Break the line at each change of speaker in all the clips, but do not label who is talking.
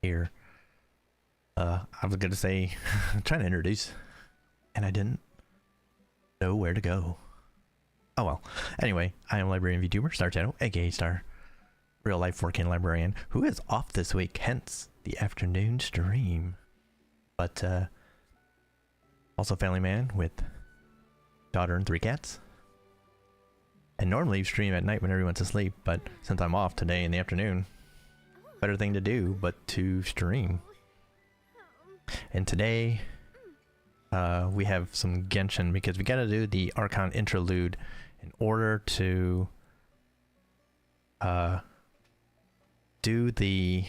here. I was gonna say, I'm trying to introduce, and I didn't know where to go. Oh well. Anyway, I am librarian VTuber, Star Channel, aka Star, real life working librarian, who is off this week, hence the afternoon stream. But also family man with daughter and 3 cats. And normally you stream at night when everyone's asleep, but since I'm off today in the afternoon, better thing to do but to stream. And today we have some Genshin because we gotta do the Archon Interlude in order to do the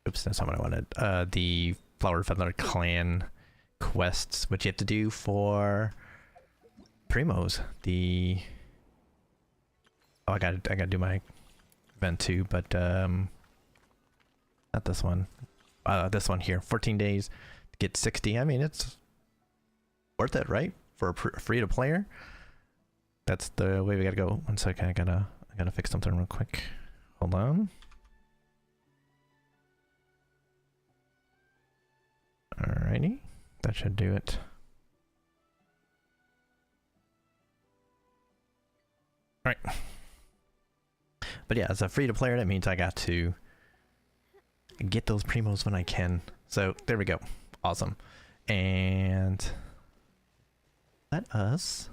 oops, that's not what I wanted. The Flower Feather Clan quests, which you have to do for Primos. The I gotta do my event too, but not this one. This one here, 14 days to get 60. I mean, it's worth it, right? For a free to player. That's the way we gotta go. 1 second, I gotta fix something real quick. Hold on. Alrighty, that should do it. Alright. But yeah, as a free to player, that means I got to get those primos when I can. So there we go. Awesome. And let us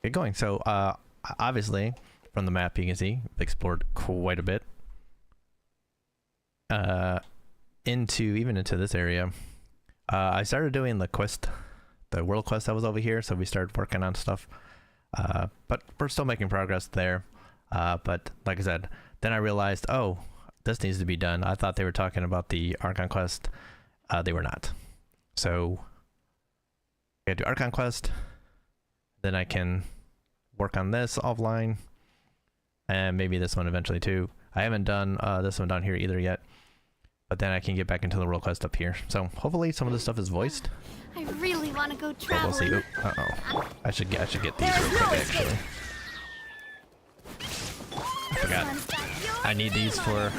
get going. So obviously from the map you can see I've explored quite a bit. Into this area. I started doing the quest, the world quest that was over here, so we started working on stuff. But we're still making progress there. But like I said, then I realized, oh, this needs to be done. I thought they were talking about the Archon quest. They were not. So I gotta do Archon quest. Then I can work on this offline. And maybe this one eventually too. I haven't done this one down here either yet. But then I can get back into the world quest up here. So hopefully some of this stuff is voiced.
I really want to go traveling.
We'll see. Uh-oh. I should get these real quick actually. I forgot. I need these for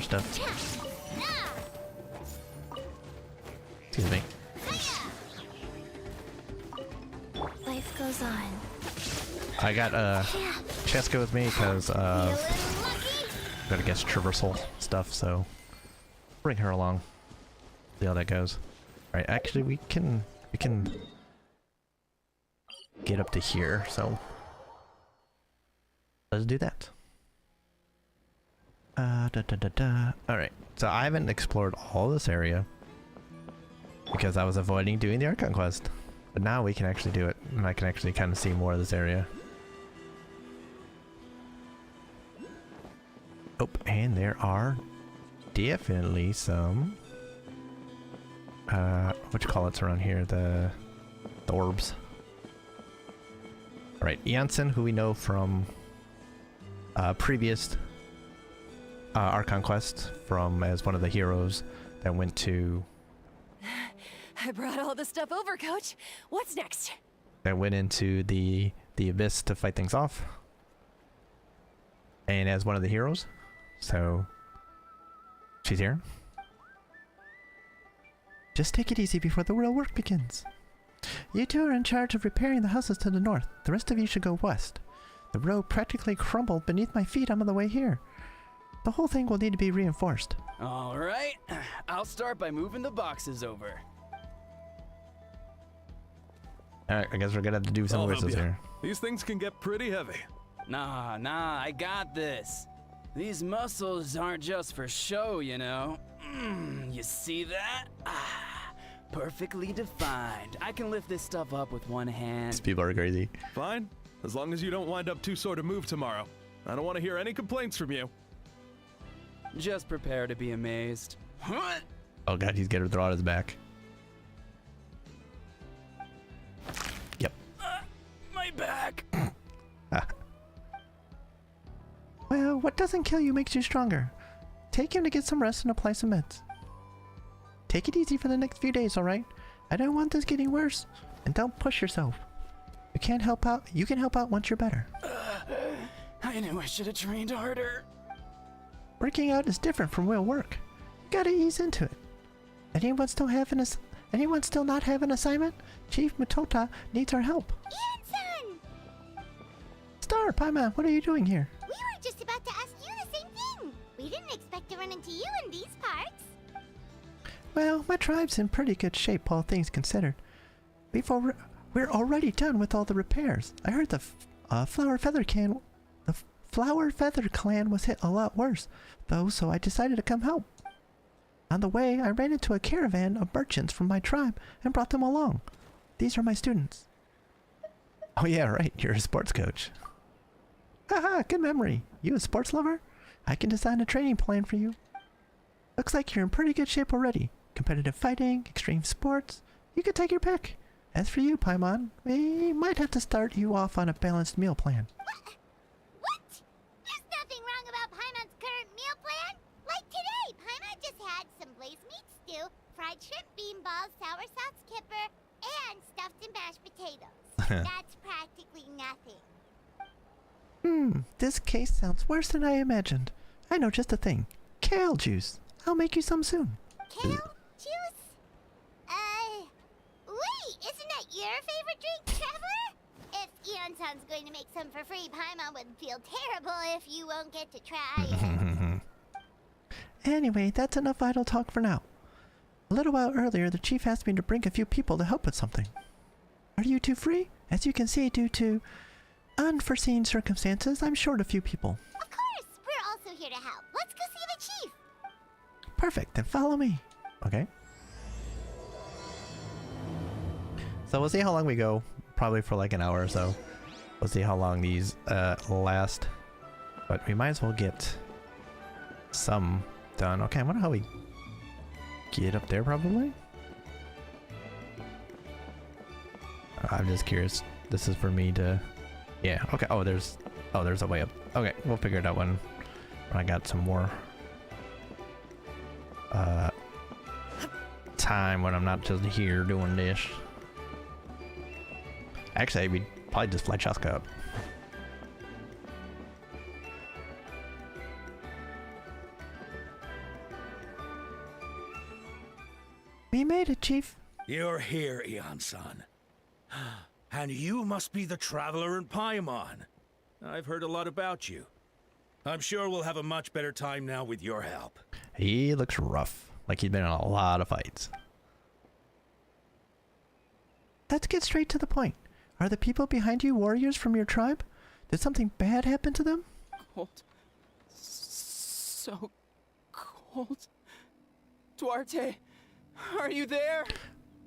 stuff. Excuse me.
Life goes on.
I got Cheska with me because gotta guess traversal stuff, so bring her along. See how that goes. Alright, actually we can get up to here, so let's do that. Alright, so I haven't explored all this area because I was avoiding doing the Archon quest. But now we can actually do it, and I can actually kind of see more of this area. Oh, and there are definitely some what you call it's around here, the orbs. Alright, Janssen, who we know from previous Archon quest from as one of the heroes that went to
I brought all the stuff over, Coach. What's next?
That went into the abyss to fight things off. And as one of the heroes. So she's here. Just take it easy before the real work begins. You two are in charge of repairing the houses to the north. The rest of you should go west. The road practically crumbled beneath my feet on the way here. The whole thing will need to be reinforced.
All right. I'll start by moving the boxes over.
Alright, I guess we're gonna have to do some whistles here.
These things can get pretty heavy.
Nah, I got this. These muscles aren't just for show, you know. You see that? Perfectly defined. I can lift this stuff up with one hand.
These people are crazy.
Fine, as long as you don't wind up too sore to move tomorrow. I don't want to hear any complaints from you.
Just prepare to be amazed.
Oh god, he's gonna throw out his back. Yep.
My back.
Well, what doesn't kill you makes you stronger. Take him to get some rest and apply some meds. Take it easy for the next few days, alright? I don't want this getting worse. And don't push yourself. You can help out once you're better.
I knew I should have trained harder.
Working out is different from real work. You gotta ease into it. Anyone still not have an assignment? Chief Matota needs our help.
Ian-san!
Star, Paimon, what are you doing here?
We were just about to ask you the same thing. We didn't expect to run into you in these parts.
Well, my tribe's in pretty good shape, all things considered. We're already done with all the repairs. I heard the Flower Feather Clan was hit a lot worse, though, so I decided to come help. On the way, I ran into a caravan of merchants from my tribe and brought them along. These are my students. Oh yeah, right, you're a sports coach. Haha, good memory. You a sports lover? I can design a training plan for you. Looks like you're in pretty good shape already. Competitive fighting, extreme sports. You could take your pick. As for you, Paimon, we might have to start you off on a balanced meal plan.
What? There's nothing wrong about Paimon's current meal plan. Like today, Paimon just had some blazed meat stew, fried shrimp bean balls, sour sauce kipper, and stuffed and mashed potatoes. That's practically nothing.
This case sounds worse than I imagined. I know just a thing. Kale juice. I'll make you some soon.
Kale juice? Wait, isn't that your favorite drink, Traveler? If Eon-san's going to make some for free, Paimon would feel terrible if you won't get to try it.
Anyway, that's enough idle talk for now. A little while earlier, the chief asked me to bring a few people to help with something. Are you two free? As you can see, due to unforeseen circumstances, I'm short a few people.
Of course, we're also here to help. Let's go see the chief.
Perfect, then follow me. Okay. So we'll see how long we go. Probably for like an hour or so. We'll see how long these last. But we might as well get some done. Okay, I wonder how we get up there probably. I'm just curious. This is for me to... Yeah, okay. Oh, there's a way up. Okay, we'll figure it out when I got some more time when I'm not just here doing this. Actually, we'd probably just fly Chaska up. We made it, Chief.
You're here, Eon-san. And you must be the traveler in Paimon. I've heard a lot about you. I'm sure we'll have a much better time now with your help.
He looks rough, like he'd been in a lot of fights. Let's get straight to the point. Are the people behind you warriors from your tribe? Did something bad happen to them?
Cold. So cold. Duarte, are you there?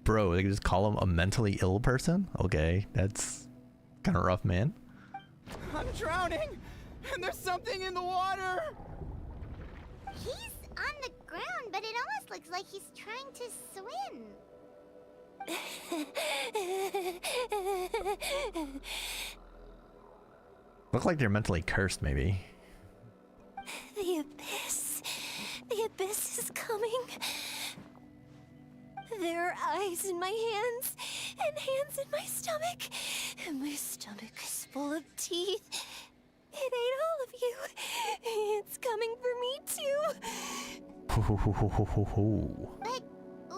Bro, they can just call him a mentally ill person? Okay, that's kind of rough, man.
I'm drowning, and there's something in the water.
He's on the ground, but it almost looks like he's trying to swim.
Look like they're mentally cursed, maybe.
The abyss. The abyss is coming. There are eyes in my hands, and hands in my stomach, and my stomach is full of teeth. It ate all of you. It's coming for me too.
Ho ho ho ho ho ho ho.
But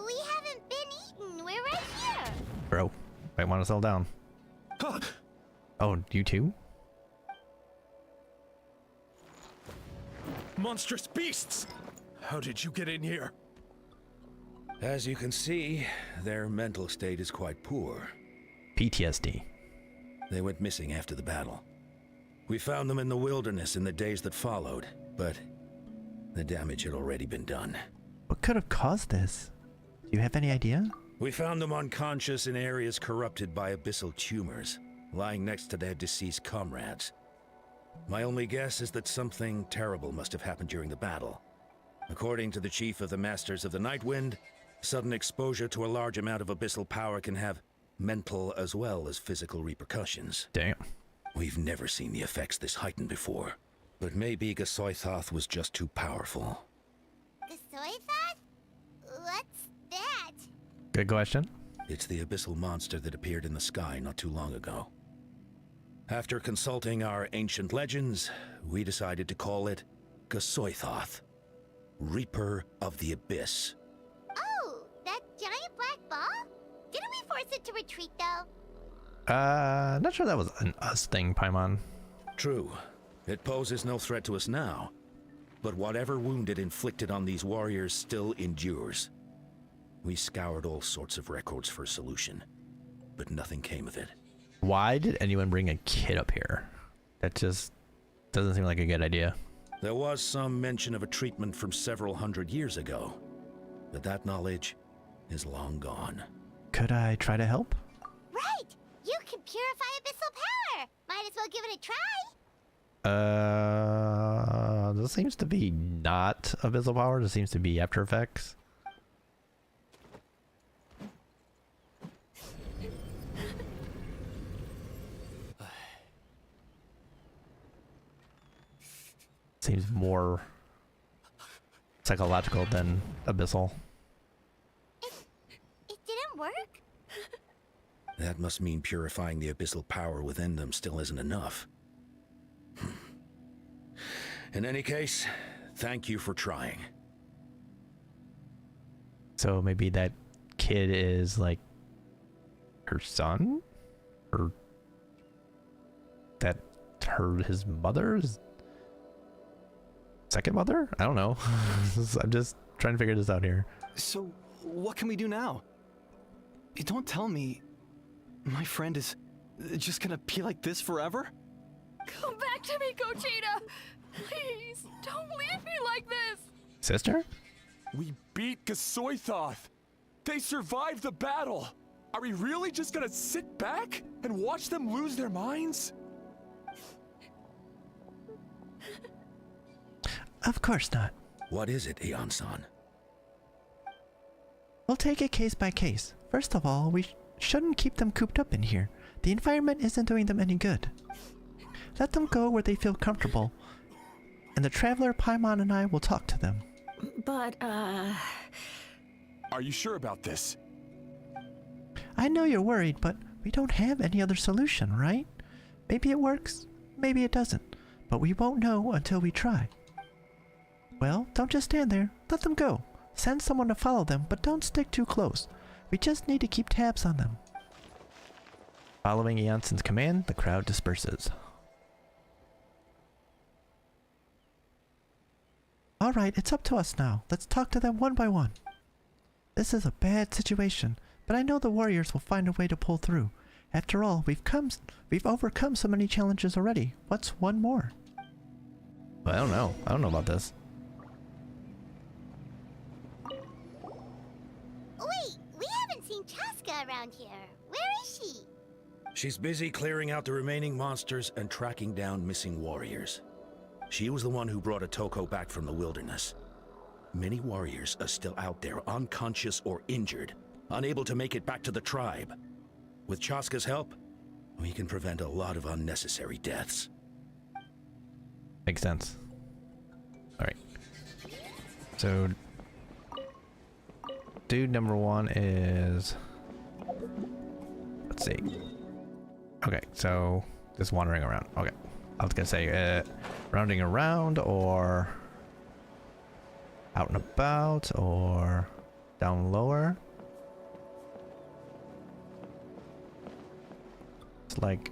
we haven't been eaten. We're right here.
Bro, might want to settle down. Oh, you too?
Monstrous beasts! How did you get in here?
As you can see, their mental state is quite poor.
PTSD.
They went missing after the battle. We found them in the wilderness in the days that followed, but the damage had already been done.
What could have caused this? Do you have any idea?
We found them unconscious in areas corrupted by abyssal tumors, lying next to their deceased comrades. My only guess is that something terrible must have happened during the battle. According to the chief of the Masters of the Nightwind, sudden exposure to a large amount of abyssal power can have mental as well as physical repercussions.
Damn.
We've never seen the effects this heightened before, but maybe Gasoithoth was just too powerful.
The Gasoithoth? What's that?
Good question.
It's the abyssal monster that appeared in the sky not too long ago. After consulting our ancient legends, we decided to call it Gasoithoth, Reaper of the Abyss.
Oh, that giant black ball? Didn't we force it to retreat, though?
Not sure that was an us thing, Paimon.
True, it poses no threat to us now, but whatever wound it inflicted on these warriors still endures. We scoured all sorts of records for a solution, but nothing came of it.
Why did anyone bring a kid up here? That just doesn't seem like a good idea.
There was some mention of a treatment from several hundred years ago, but that knowledge is long gone.
Could I try to help?
Right! You can purify abyssal power! Might as well give it a try!
This seems to be not Abyssal Power. This seems to be After Effects. Seems more psychological than Abyssal.
It didn't work?
That must mean purifying the abyssal power within them still isn't enough. In any case, thank you for trying.
So maybe that kid is like her son? Or that his mother's second mother? I don't know. I'm just trying to figure this out here.
So, what can we do now? You don't tell me my friend is just gonna be like this forever?
Come back to me, Gogeta! Please, don't leave me like this!
Sister?
We beat Gasoithoth. They survived the battle. Are we really just gonna sit back and watch them lose their minds?
Of course not.
What is it, Aeon-san?
We'll take it case by case. First of all, we shouldn't keep them cooped up in here. The environment isn't doing them any good. Let them go where they feel comfortable, and the Traveler, Paimon, and I will talk to them.
But,
Are you sure about this?
I know you're worried, but we don't have any other solution, right? Maybe it works, maybe it doesn't, but we won't know until we try. Well, don't just stand there. Let them go. Send someone to follow them, but don't stick too close. We just need to keep tabs on them. Following Eonsen's command, the crowd disperses. Alright, it's up to us now. Let's talk to them one by one. This is a bad situation, but I know the warriors will find a way to pull through. After all, we've overcome so many challenges already. What's one more? Well, I don't know. I don't know about this.
Wait, we haven't seen Chaska around here. Where is she?
She's busy clearing out the remaining monsters and tracking down missing warriors. She was the one who brought Otoko back from the wilderness. Many warriors are still out there, unconscious or injured, unable to make it back to the tribe. With Chaska's help, we can prevent a lot of unnecessary deaths.
Makes sense. Alright. So, dude number one is... Let's see. Okay, so just wandering around. Okay. I was gonna say, rounding around, or out and about, or down lower. It's like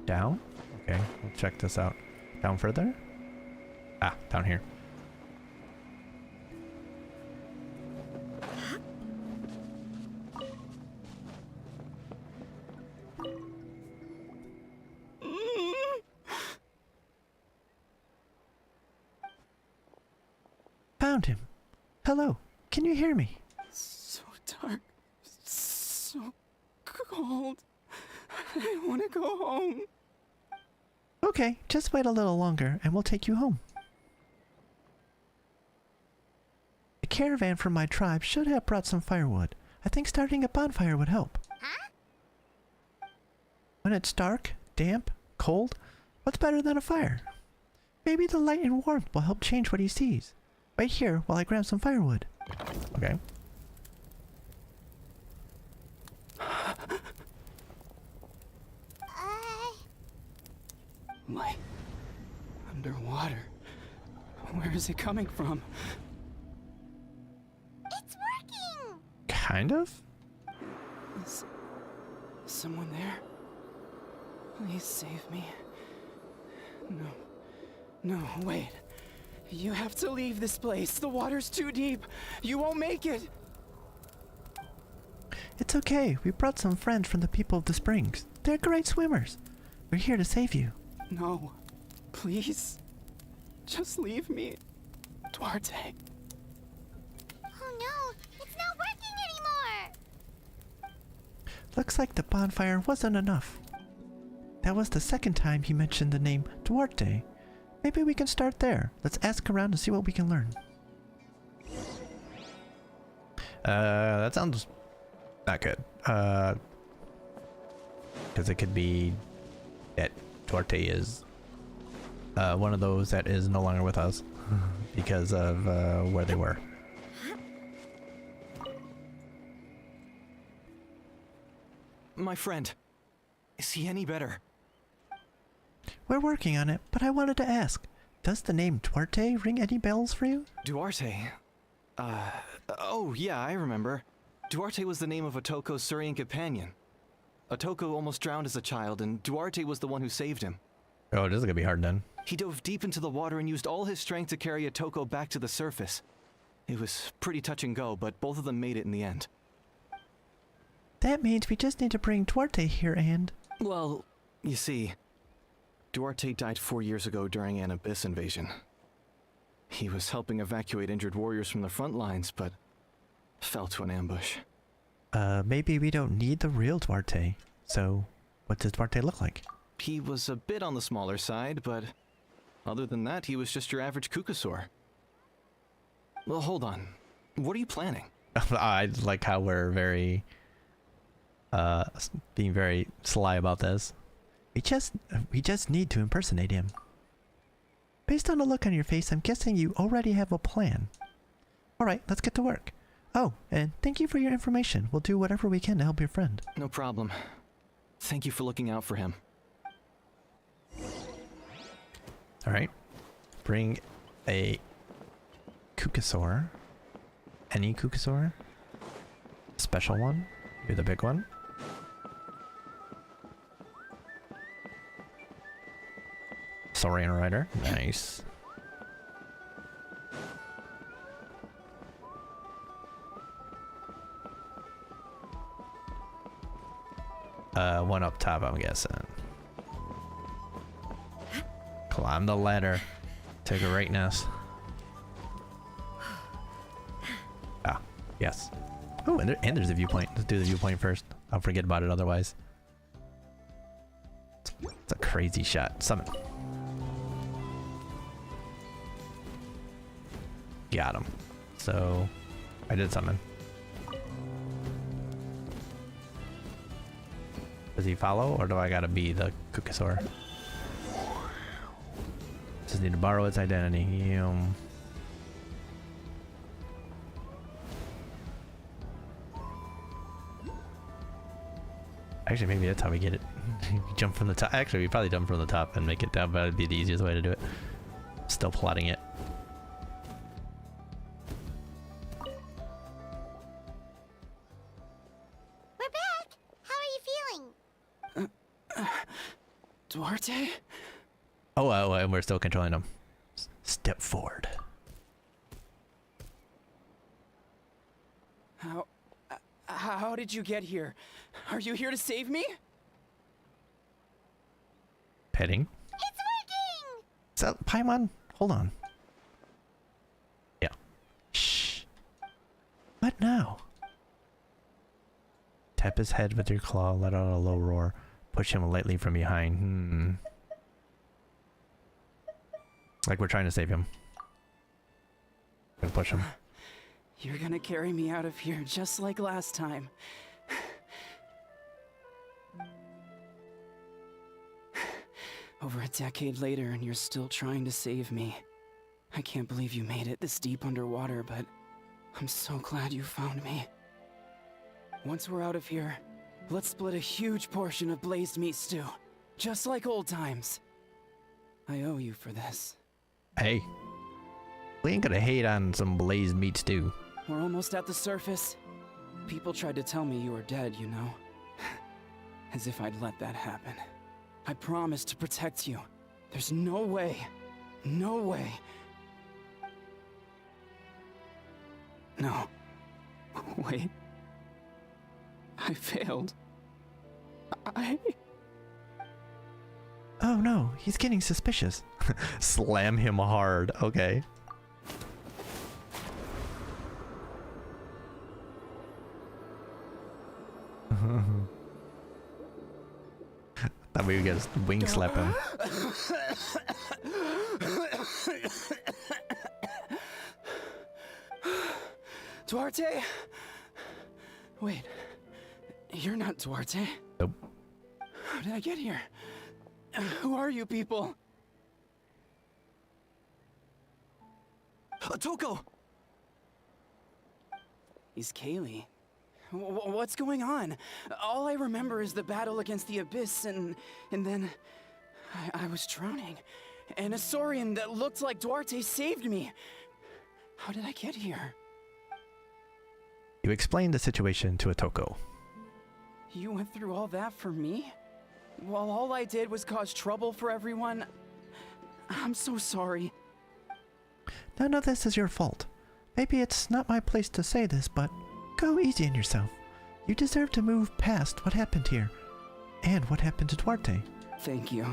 down. Okay, we'll check this out. Down further? Ah, down here. Found him. Hello, can you hear me?
So dark, so cold. I want to go home.
Okay, just wait a little longer and we'll take you home. The caravan from my tribe should have brought some firewood. I think starting a bonfire would help.
Huh?
When it's dark, damp, cold, what's better than a fire? Maybe the light and warmth will help change what he sees. Wait here while I grab some firewood. Okay.
Underwater? Where is it coming from?
It's working!
Kind of?
Is someone there? Please save me. No, wait. You have to leave this place. The water's too deep. You won't make it.
It's okay. We brought some friends from the people of the springs. They're great swimmers. We're here to save you.
No. Please. Just leave me. Duarte.
Oh no, it's not working anymore!
Looks like the bonfire wasn't enough. That was the second time he mentioned the name Duarte. Maybe we can start there. Let's ask around and see what we can learn. That sounds not good. Because it could be that Duarte is one of those that is no longer with us because of where they were.
My friend. Is he any better?
We're working on it, but I wanted to ask, does the name Duarte ring any bells for you?
Duarte? Oh yeah, I remember. Duarte was the name of Otoko's Surian companion. Otoko almost drowned as a child, and Duarte was the one who saved him.
Oh, this is gonna be hard then.
He dove deep into the water and used all his strength to carry Otoko back to the surface. It was pretty touch and go, but both of them made it in the end.
That means we just need to bring Duarte here and...
Well, you see, Duarte died 4 years ago during an Abyss invasion. He was helping evacuate injured warriors from the front lines, but fell to an ambush.
Maybe we don't need the real Duarte. So, what does Duarte look like?
He was a bit on the smaller side, but other than that, he was just your average Kukasaur. Well, hold on. What are you planning?
I like how we're very... being very sly about this. We just need to impersonate him. Based on the look on your face, I'm guessing you already have a plan. Alright, let's get to work. Oh, and thank you for your information. We'll do whatever we can to help your friend.
No problem. Thank you for looking out for him.
Alright. Bring a Kukasaur. Any Kukasaur. Special one. You're the big one. Saurian Rider. Nice. One up top, I'm guessing. Climb the ladder to greatness. Ah, yes. Oh, and there's a viewpoint. Let's do the viewpoint first. I'll forget about it otherwise. It's a crazy shot. Summon. Got him. So, I did summon. Does he follow, or do I gotta be the Kukasaur? Just need to borrow its identity. Actually, maybe that's how we get it. Jump from the top. Actually, we probably jump from the top and make it down, but it'd be the easiest way to do it. Still plotting it.
We're back! How are you feeling?
Duarte?
Oh, and we're still controlling him. Step forward.
How did you get here? Are you here to save me?
Petting.
It's working!
So, Paimon, hold on. Yeah. Shh. What now? Tap his head with your claw, let out a low roar. Push him lightly from behind. Like we're trying to save him. Gonna push him.
You're gonna carry me out of here just like last time. Over a decade later and you're still trying to save me. I can't believe you made it this deep underwater, but I'm so glad you found me. Once we're out of here, let's split a huge portion of blazed meat stew. Just like old times. I owe you for this.
Hey, we ain't gonna hate on some blazed meat stew.
We're almost at the surface. People tried to tell me you were dead, you know. As if I'd let that happen. I promised to protect you. There's no way. No way. No. Wait. I failed.
Oh no, he's getting suspicious. Slam him hard, okay. Thought we would get a wing slap him.
Duarte? Wait. You're not Duarte.
Nope.
How did I get here? Who are you people?
Toko!
He's Kaylee. What's going on? All I remember is the battle against the Abyss, and then I was drowning. And a Saurian that looked like Duarte saved me. How did I get here?
You explained the situation to Atoko.
You went through all that for me? While all I did was cause trouble for everyone? I'm so sorry.
None of this is your fault. Maybe it's not my place to say this, but go easy on yourself. You deserve to move past what happened here, and what happened to Duarte.
Thank you.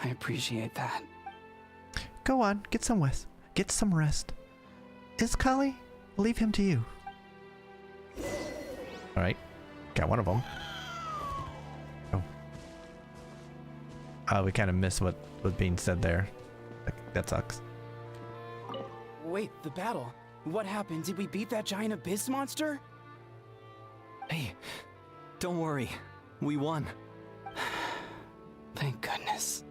I appreciate that.
Go on, get some rest. Get some rest. Iskali, we'll leave him to you. Alright, got one of them. Oh. We kind of missed what was being said there. That sucks.
Wait, the battle. What happened? Did we beat that giant abyss monster?
Hey, don't worry. We won.
Thank goodness.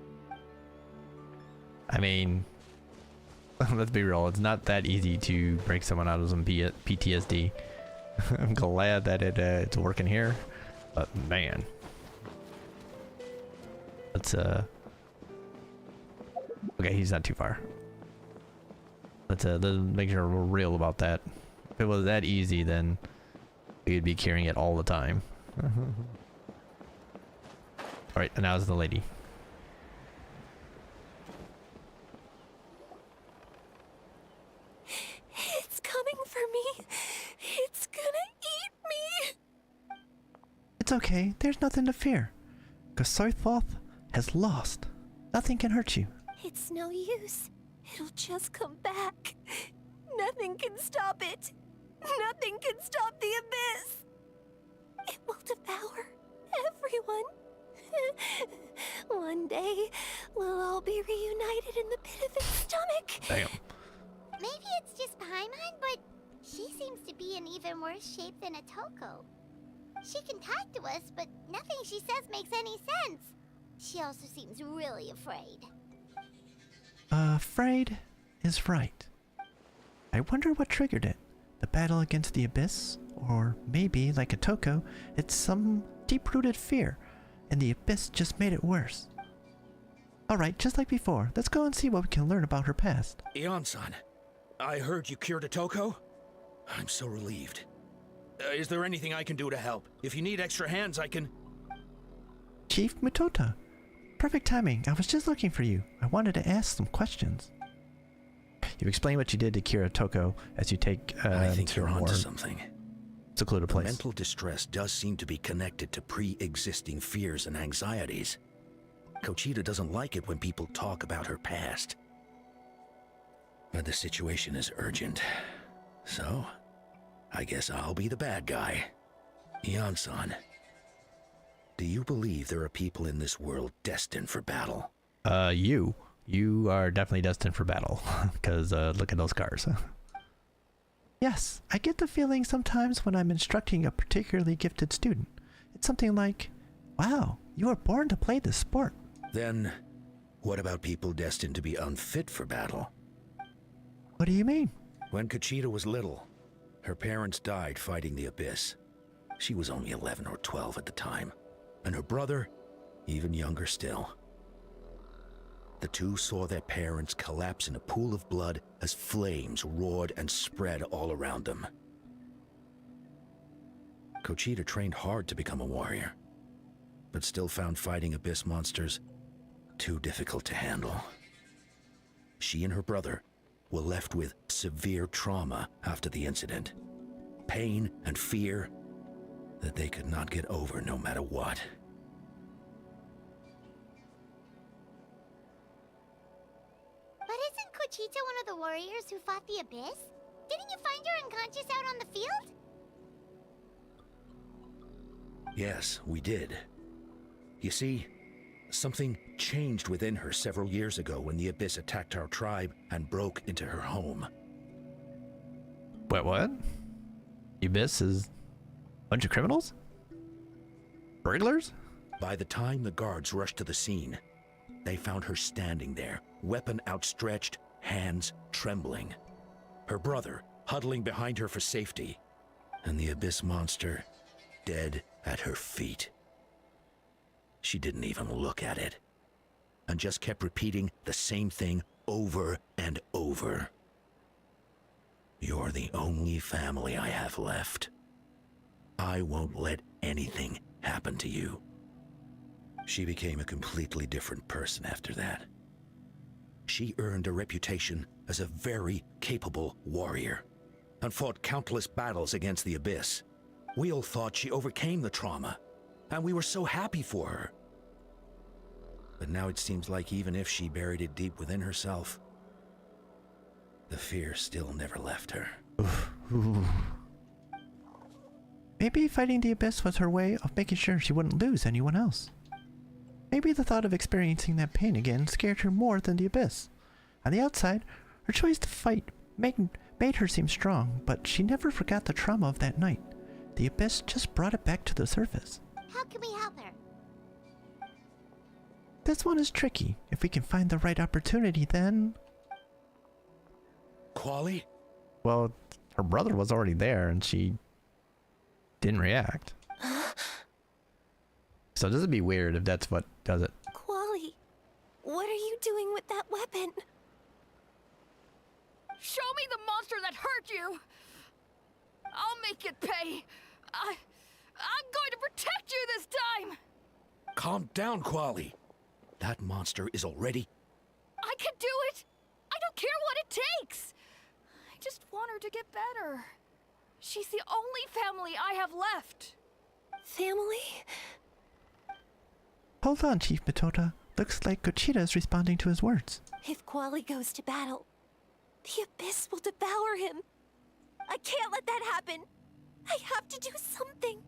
I mean, let's be real. It's not that easy to break someone out of some PTSD. I'm glad that it's working here, but man. Let's okay, he's not too far. Let's make sure we're real about that. If it was that easy, then we'd be carrying it all the time. Alright, and now is the lady.
It's coming for me. It's gonna eat me.
It's okay, there's nothing to fear. Kasoithoth has lost. Nothing can hurt you.
It's no use. It'll just come back. Nothing can stop it. Nothing can stop the abyss. It will devour everyone. One day, we'll all be reunited in the pit of its stomach.
Damn.
Maybe it's just Paimon, but she seems to be in even worse shape than Atoko. She can talk to us, but nothing she says makes any sense. She also seems really afraid.
Afraid is right. I wonder what triggered it. The battle against the abyss? Or maybe, like Atoko, it's some deep-rooted fear, and the abyss just made it worse. Alright, just like before, let's go and see what we can learn about her past.
Ion-san, I heard you cured Atoko? I'm so relieved. Is there anything I can do to help? If you need extra hands, I can...
Chief Mutota. Perfect timing. I was just looking for you. I wanted to ask some questions. You explain what you did to cure Atoko as you take
I think
to
you're
a
onto
more
something.
secluded
The
place.
mental distress does seem to be connected to pre-existing fears and anxieties. Kochita doesn't like it when people talk about her past. But the situation is urgent. So, I guess I'll be the bad guy. Ion-san, do you believe there are people in this world destined for battle?
You are definitely destined for battle, because look at those cars. Yes, I get the feeling sometimes when I'm instructing a particularly gifted student. It's something like, wow, you were born to play this sport.
Then, what about people destined to be unfit for battle?
What do you mean?
When Kochita was little, her parents died fighting the Abyss. She was only 11 or 12 at the time, and her brother, even younger still. the two saw their parents collapse in a pool of blood as flames roared and spread all around them. Conchita trained hard to become a warrior, but still found fighting abyss monsters too difficult to handle. She and her brother were left with severe trauma after the incident. Pain and fear that they could not get over no matter what.
But isn't Conchita one of the warriors who fought the Abyss? Didn't you find her unconscious out on the field?
Yes, we did. You see, something changed within her several years ago when the Abyss attacked our tribe and broke into her home.
Wait, what? The Abyss is a bunch of criminals? Burglars?
By the time the guards rushed to the scene, they found her standing there, weapon outstretched, hands trembling. Her brother huddling behind her for safety, and the Abyss monster dead at her feet. She didn't even look at it, and just kept repeating the same thing over and over. You're the only family I have left. I won't let anything happen to you. She became a completely different person after that. She earned a reputation as a very capable warrior, and fought countless battles against the Abyss. We all thought she overcame the trauma, and we were so happy for her. But now it seems like even if she buried it deep within herself, the fear still never left her.
Maybe fighting the Abyss was her way of making sure she wouldn't lose anyone else. Maybe the thought of experiencing that pain again scared her more than the Abyss. On the outside, her choice to fight made her seem strong, but she never forgot the trauma of that night. The Abyss just brought it back to the surface.
How can we help her?
This one is tricky. If we can find the right opportunity, then...
Quali?
Well, her brother was already there and she didn't react. So this would be weird if that's what does it.
Quali, what are you doing with that weapon?
Show me the monster that hurt you! I'll make it pay! I'm going to protect you this time!
Calm down, Quali. That monster is already...
I can do it! I don't care what it takes! I just want her to get better. She's the only family I have left.
Family?
Hold on, Chief Matota. Looks like Conchita is responding to his words.
If Quali goes to battle, the Abyss will devour him. I can't let that happen. I have to do something.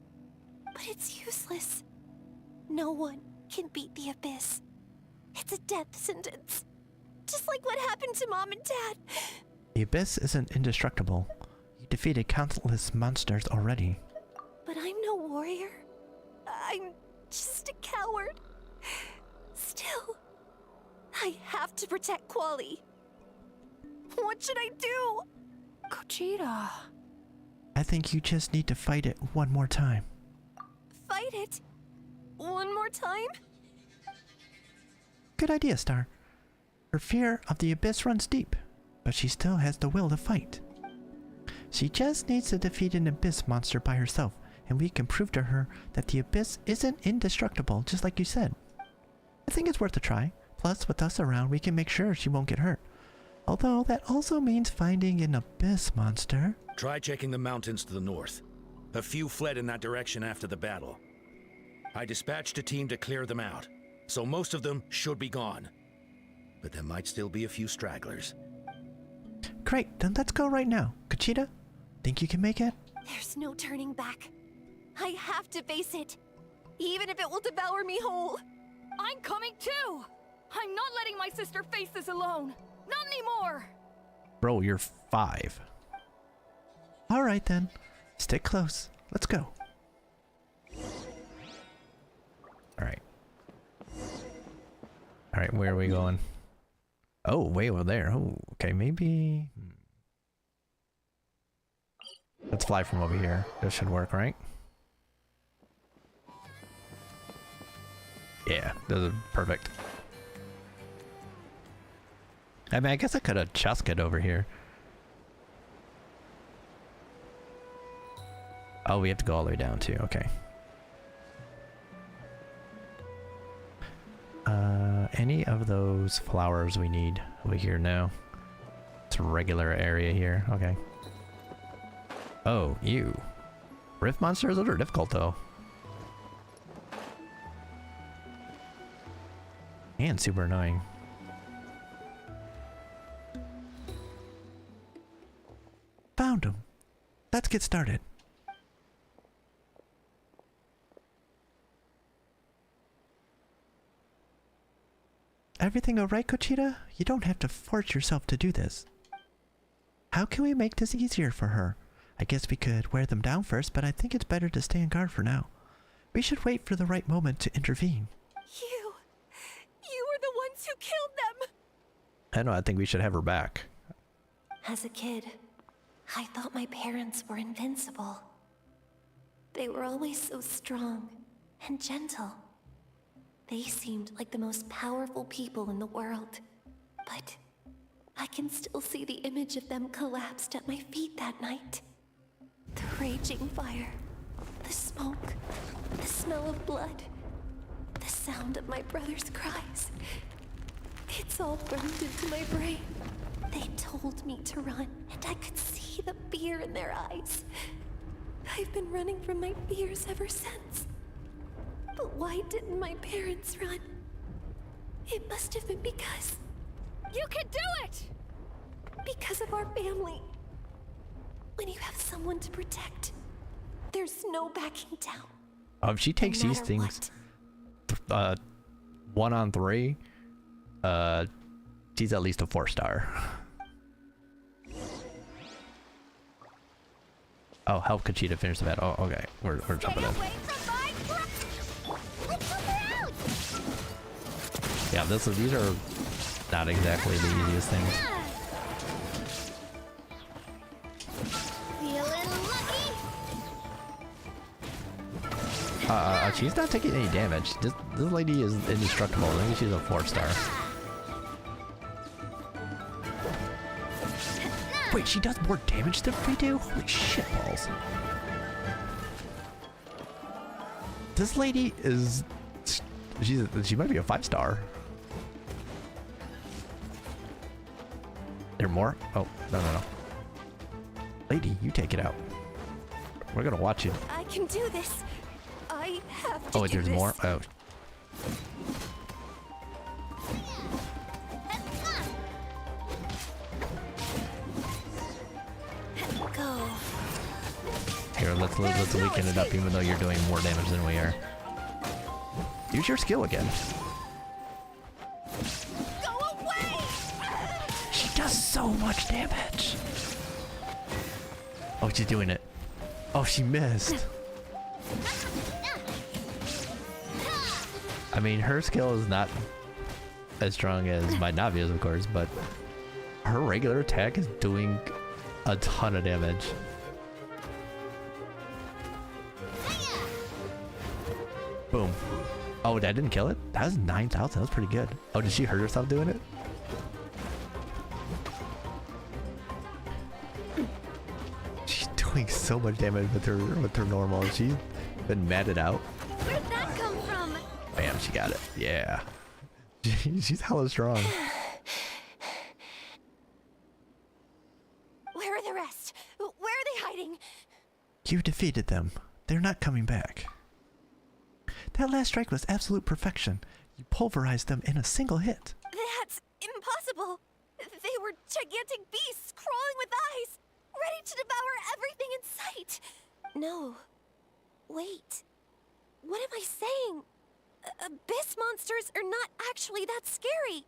But it's useless. No one can beat the Abyss. It's a death sentence. Just like what happened to Mom and Dad.
The Abyss isn't indestructible. You defeated countless monsters already.
But I'm no warrior. I'm just a coward. Still, I have to protect Quali. What should I do?
Conchita.
I think you just need to fight it one more time.
Fight it? One more time?
Good idea, Star. Her fear of the Abyss runs deep, but she still has the will to fight. She just needs to defeat an Abyss monster by herself, and we can prove to her that the Abyss isn't indestructible, just like you said. I think it's worth a try. Plus, with us around, we can make sure she won't get hurt. Although, that also means finding an Abyss monster.
Try checking the mountains to the north. A few fled in that direction after the battle. I dispatched a team to clear them out, so most of them should be gone. But there might still be a few stragglers.
Great, then let's go right now. Conchita, think you can make it?
There's no turning back. I have to face it, even if it will devour me whole.
I'm coming too! I'm not letting my sister face this alone. Not anymore!
Bro, you're 5. Alright then. Stick close. Let's go. Alright. Alright, where are we going? Oh, way over there. Oh, okay, maybe... Let's fly from over here. This should work, right? Yeah, this is perfect. I mean, I guess I could have chusted over here. Oh, we have to go all the way down too. Okay. Any of those flowers we need over here now? It's a regular area here. Okay. Oh, you. Rift monsters? Those are difficult though. And super annoying. Found them. Let's get started. Everything alright, Conchita? You don't have to force yourself to do this. How can we make this easier for her? I guess we could wear them down first, but I think it's better to stay on guard for now. We should wait for the right moment to intervene.
You were the ones who killed them!
I know, I think we should have her back.
As a kid, I thought my parents were invincible. They were always so strong and gentle. They seemed like the most powerful people in the world. But I can still see the image of them collapsed at my feet that night. The raging fire, the smoke, the smell of blood, the sound of my brother's cries. It's all burned into my brain. They told me to run, and I could see the fear in their eyes. I've been running from my fears ever since. But why didn't my parents run? It must have been because...
You can do it!
Because of our family. When you have someone to protect, there's no backing down.
If she takes
No
these
matter
things,
what.
1 on 3, she's at least a 4-star. Oh, help Conchita finish the battle. Oh, okay. We're jumping in. Yeah, these are not exactly the easiest things. She's not taking any damage. This lady is indestructible. I think she's a 4-star. Wait, she does more damage than we do? Holy shit balls. This lady is... She might be a 5-star. There more? Oh, no. Lady, you take it out. We're gonna watch you.
I can do this. I have to
Oh,
do
there's
this.
more? Oh.
Go.
Here, let's weaken it up even though you're doing more damage than we are. Use your skill again.
Go away!
She does so much damage. Oh, she's doing it. Oh, she missed. I mean, her skill is not as strong as my Navia's, of course, but her regular attack is doing a ton of damage. Boom. Oh, that didn't kill it? That was 9,000. That was pretty good. Oh, did she hurt herself doing it? She's doing so much damage with her normal. She's been matted out.
Where'd that come from?
Bam, she got it. Yeah. She's hella strong.
Where are the rest? Where are they hiding?
You defeated them. They're not coming back. That last strike was absolute perfection. You pulverized them in a single hit.
That's impossible. They were gigantic beasts crawling with eyes, ready to devour everything in sight. No. Wait. What am I saying? Abyss monsters are not actually that scary.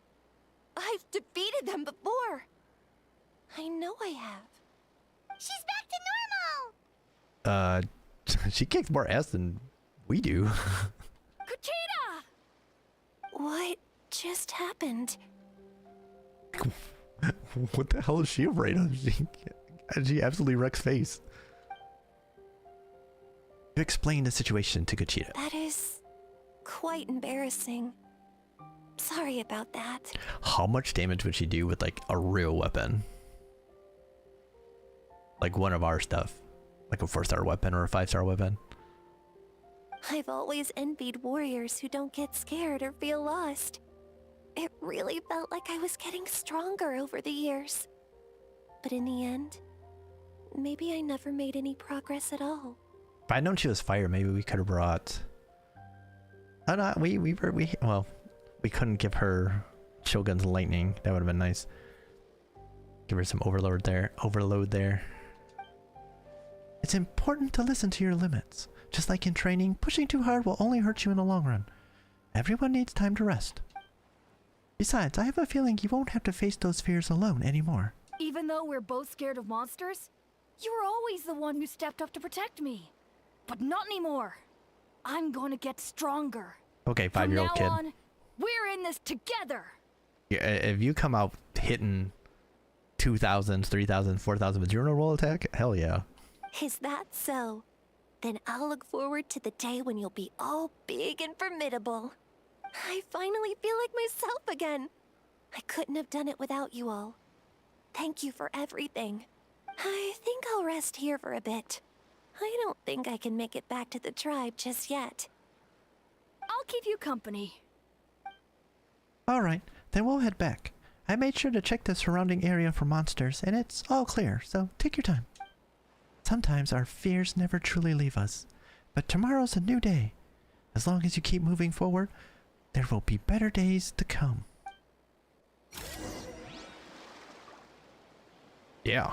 I've defeated them before. I know I have.
She's back to normal!
She kicks more ass than we do.
Conchita!
What just happened?
What the hell is she afraid of? She absolutely wrecks face. You explain the situation to Conchita.
That is quite embarrassing. Sorry about that.
How much damage would she do with like a real weapon? Like one of our stuff. Like a 4-star weapon or a 5-star weapon.
I've always envied warriors who don't get scared or feel lost. It really felt like I was getting stronger over the years. But in the end, maybe I never made any progress at all.
If I'd known she was fire, maybe we could have brought... Oh no, well, we couldn't give her Shogun's lightning. That would have been nice. Give her some overload there. It's important to listen to your limits. Just like in training, pushing too hard will only hurt you in the long run. Everyone needs time to rest. Besides, I have a feeling you won't have to face those fears alone anymore.
Even though we're both scared of monsters, you were always the one who stepped up to protect me. But not anymore. I'm going to get stronger.
Okay, 5-year-old kid.
From now on, we're in this together.
Yeah, if you come out hitting 2,000, 3,000, 4,000 with zero roll attack, hell yeah.
Is that so? Then I'll look forward to the day when you'll be all big and formidable. I finally feel like myself again. I couldn't have done it without you all. Thank you for everything. I think I'll rest here for a bit. I don't think I can make it back to the tribe just yet.
I'll keep you company.
Alright, then we'll head back. I made sure to check the surrounding area for monsters, and it's all clear, so take your time. Sometimes our fears never truly leave us, but tomorrow's a new day. As long as you keep moving forward, there will be better days to come. Yeah.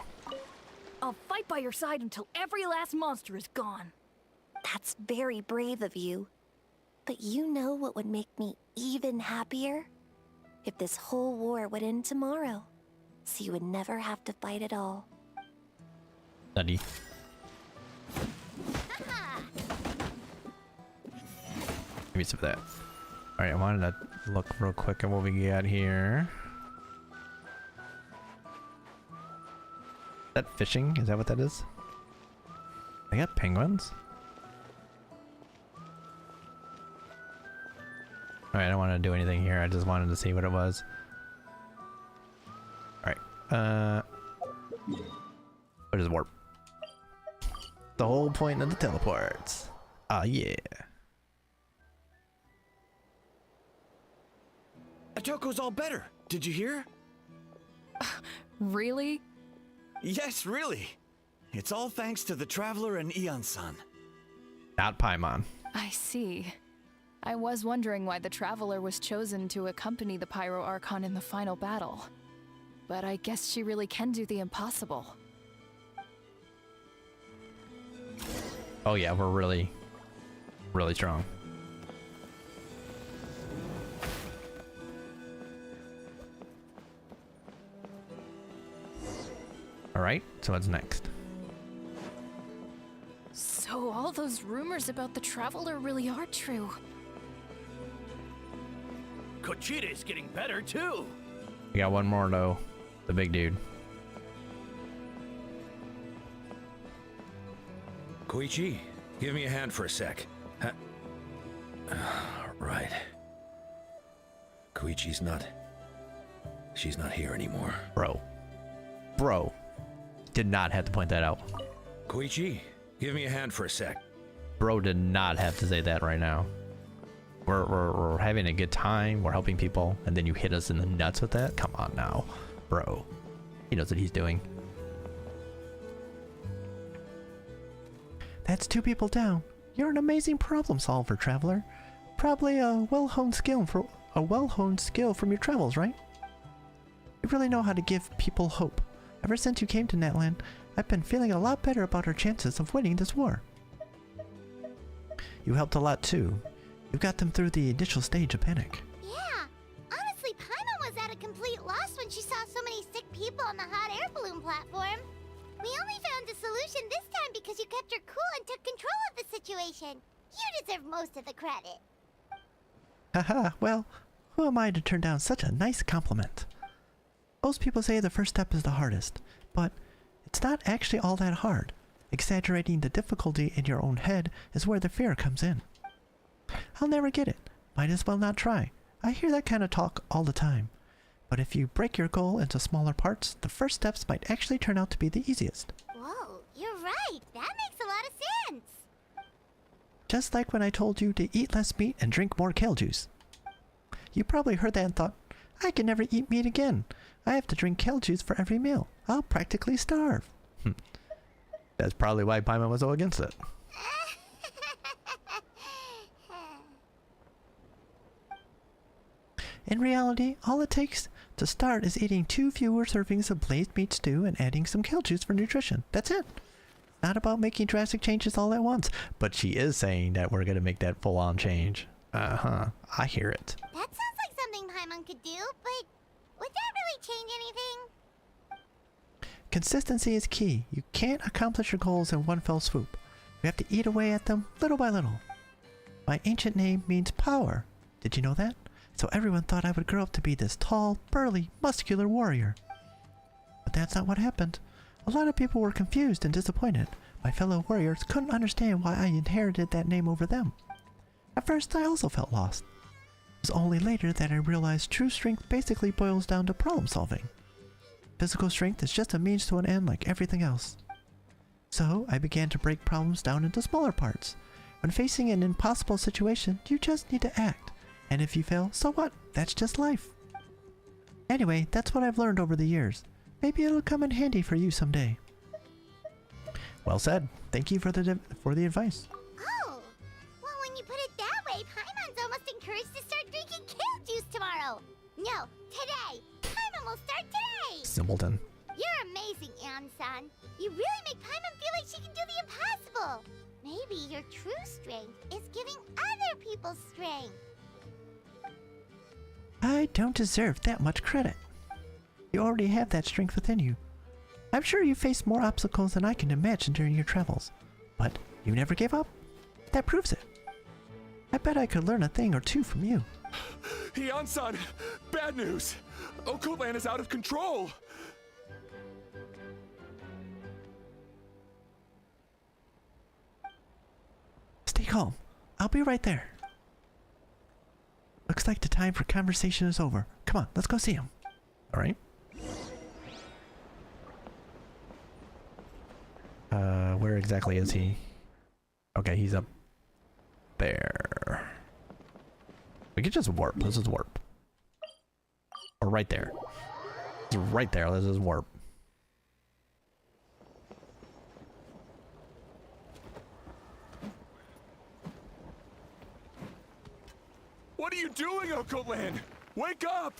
I'll fight by your side until every last monster is gone.
That's very brave of you. But you know what would make me even happier? If this whole war would end tomorrow, so you would never have to fight at all.
Nutty. Give me some of that. Alright, I wanted to look real quick at what we got here. Is that fishing? Is that what that is? They got penguins? Alright, I don't want to do anything here. I just wanted to see what it was. Alright, what is warp? The whole point of the teleports. Ah, yeah.
Atoko's all better. Did you hear?
Really?
Yes, really. It's all thanks to the Traveler and Ian-san.
Not Paimon.
I see. I was wondering why the Traveler was chosen to accompany the Pyro Archon in the final battle. But I guess she really can do the impossible.
Oh yeah, we're really strong. Alright, so what's next?
So all those rumors about the Traveler really are true.
Kochida's getting better too.
We got one more though. The big dude.
Koichi, give me a hand for a sec. Right. Koichi's not... She's not here anymore.
Bro. Did not have to point that out.
Koichi, give me a hand for a sec.
Bro did not have to say that right now. We're having a good time. We're helping people. And then you hit us in the nuts with that? Come on now. Bro. He knows what he's doing. That's 2 people down. You're an amazing problem solver, Traveler. Probably a well-honed skill from your travels, right? You really know how to give people hope. Ever since you came to Natlan, I've been feeling a lot better about our chances of winning this war. You helped a lot too. You got them through the initial stage of panic.
Yeah, honestly, Paimon was at a complete loss when she saw so many sick people on the hot air balloon platform. We only found a solution this time because you kept your cool and took control of the situation. You deserve most of the credit.
Haha, well, who am I to turn down such a nice compliment? Most people say the first step is the hardest, but it's not actually all that hard. Exaggerating the difficulty in your own head is where the fear comes in. I'll never get it. Might as well not try. I hear that kind of talk all the time. But if you break your goal into smaller parts, the first steps might actually turn out to be the easiest.
Whoa, you're right. That makes a lot of sense.
Just like when I told you to eat less meat and drink more kale juice. You probably heard that and thought, I can never eat meat again. I have to drink kale juice for every meal. I'll practically starve. That's probably why Paimon was so against it. In reality, all it takes to start is eating 2 fewer servings of blazed meat stew and adding some kale juice for nutrition. That's it. Not about making drastic changes all at once, but she is saying that we're going to make that full-on change. I hear it.
That sounds like something Paimon could do, but would that really change anything?
Consistency is key. You can't accomplish your goals in one fell swoop. You have to eat away at them little by little. My ancient name means power. Did you know that? So everyone thought I would grow up to be this tall, burly, muscular warrior. But that's not what happened. A lot of people were confused and disappointed. My fellow warriors couldn't understand why I inherited that name over them. At first, I also felt lost. It was only later that I realized true strength basically boils down to problem solving. Physical strength is just a means to an end like everything else. So, I began to break problems down into smaller parts. When facing an impossible situation, you just need to act. And if you fail, so what? That's just life. Anyway, that's what I've learned over the years. Maybe it'll come in handy for you someday. Well said. Thank you for the advice.
Oh, well, when you put it that way, Paimon's almost encouraged to start drinking kale juice tomorrow. No, today. Paimon will start today.
Simpleton.
You're amazing, Ansan. You really make Paimon feel like she can do the impossible. Maybe your true strength is giving other people strength.
I don't deserve that much credit. You already have that strength within you. I'm sure you faced more obstacles than I can imagine during your travels. But you never gave up. That proves it. I bet I could learn a thing or two from you.
Ansan, bad news. Okoland is out of control.
Stay calm. I'll be right there. Looks like the time for conversation is over. Come on, let's go see him. Alright. Where exactly is he? Okay, he's up there. We could just warp. Let's just warp. Or right there. It's right there. Let's just warp.
What are you doing, Okoland? Wake up!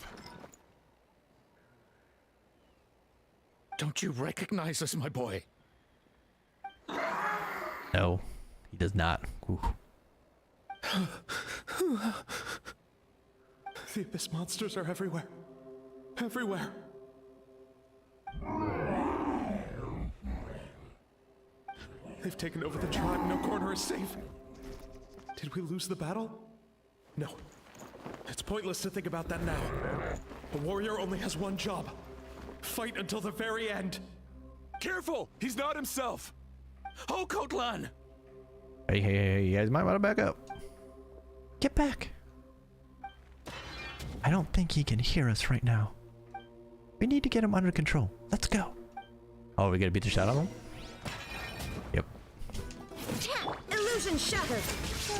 Don't you recognize us, my boy?
No, he does not. Ooh.
The Abyss monsters are everywhere. Everywhere. They've taken over the tribe. No corner is safe. Did we lose the battle? No. It's pointless to think about that now. A warrior only has one job. Fight until the very end. Careful! He's not himself!
Oh, Natlan!
Hey, you guys might want to back up. Get back. I don't think he can hear us right now. We need to get him under control. Let's go. Oh, we gotta beat the shot out of him? Yep.
Illusion shattered.
So,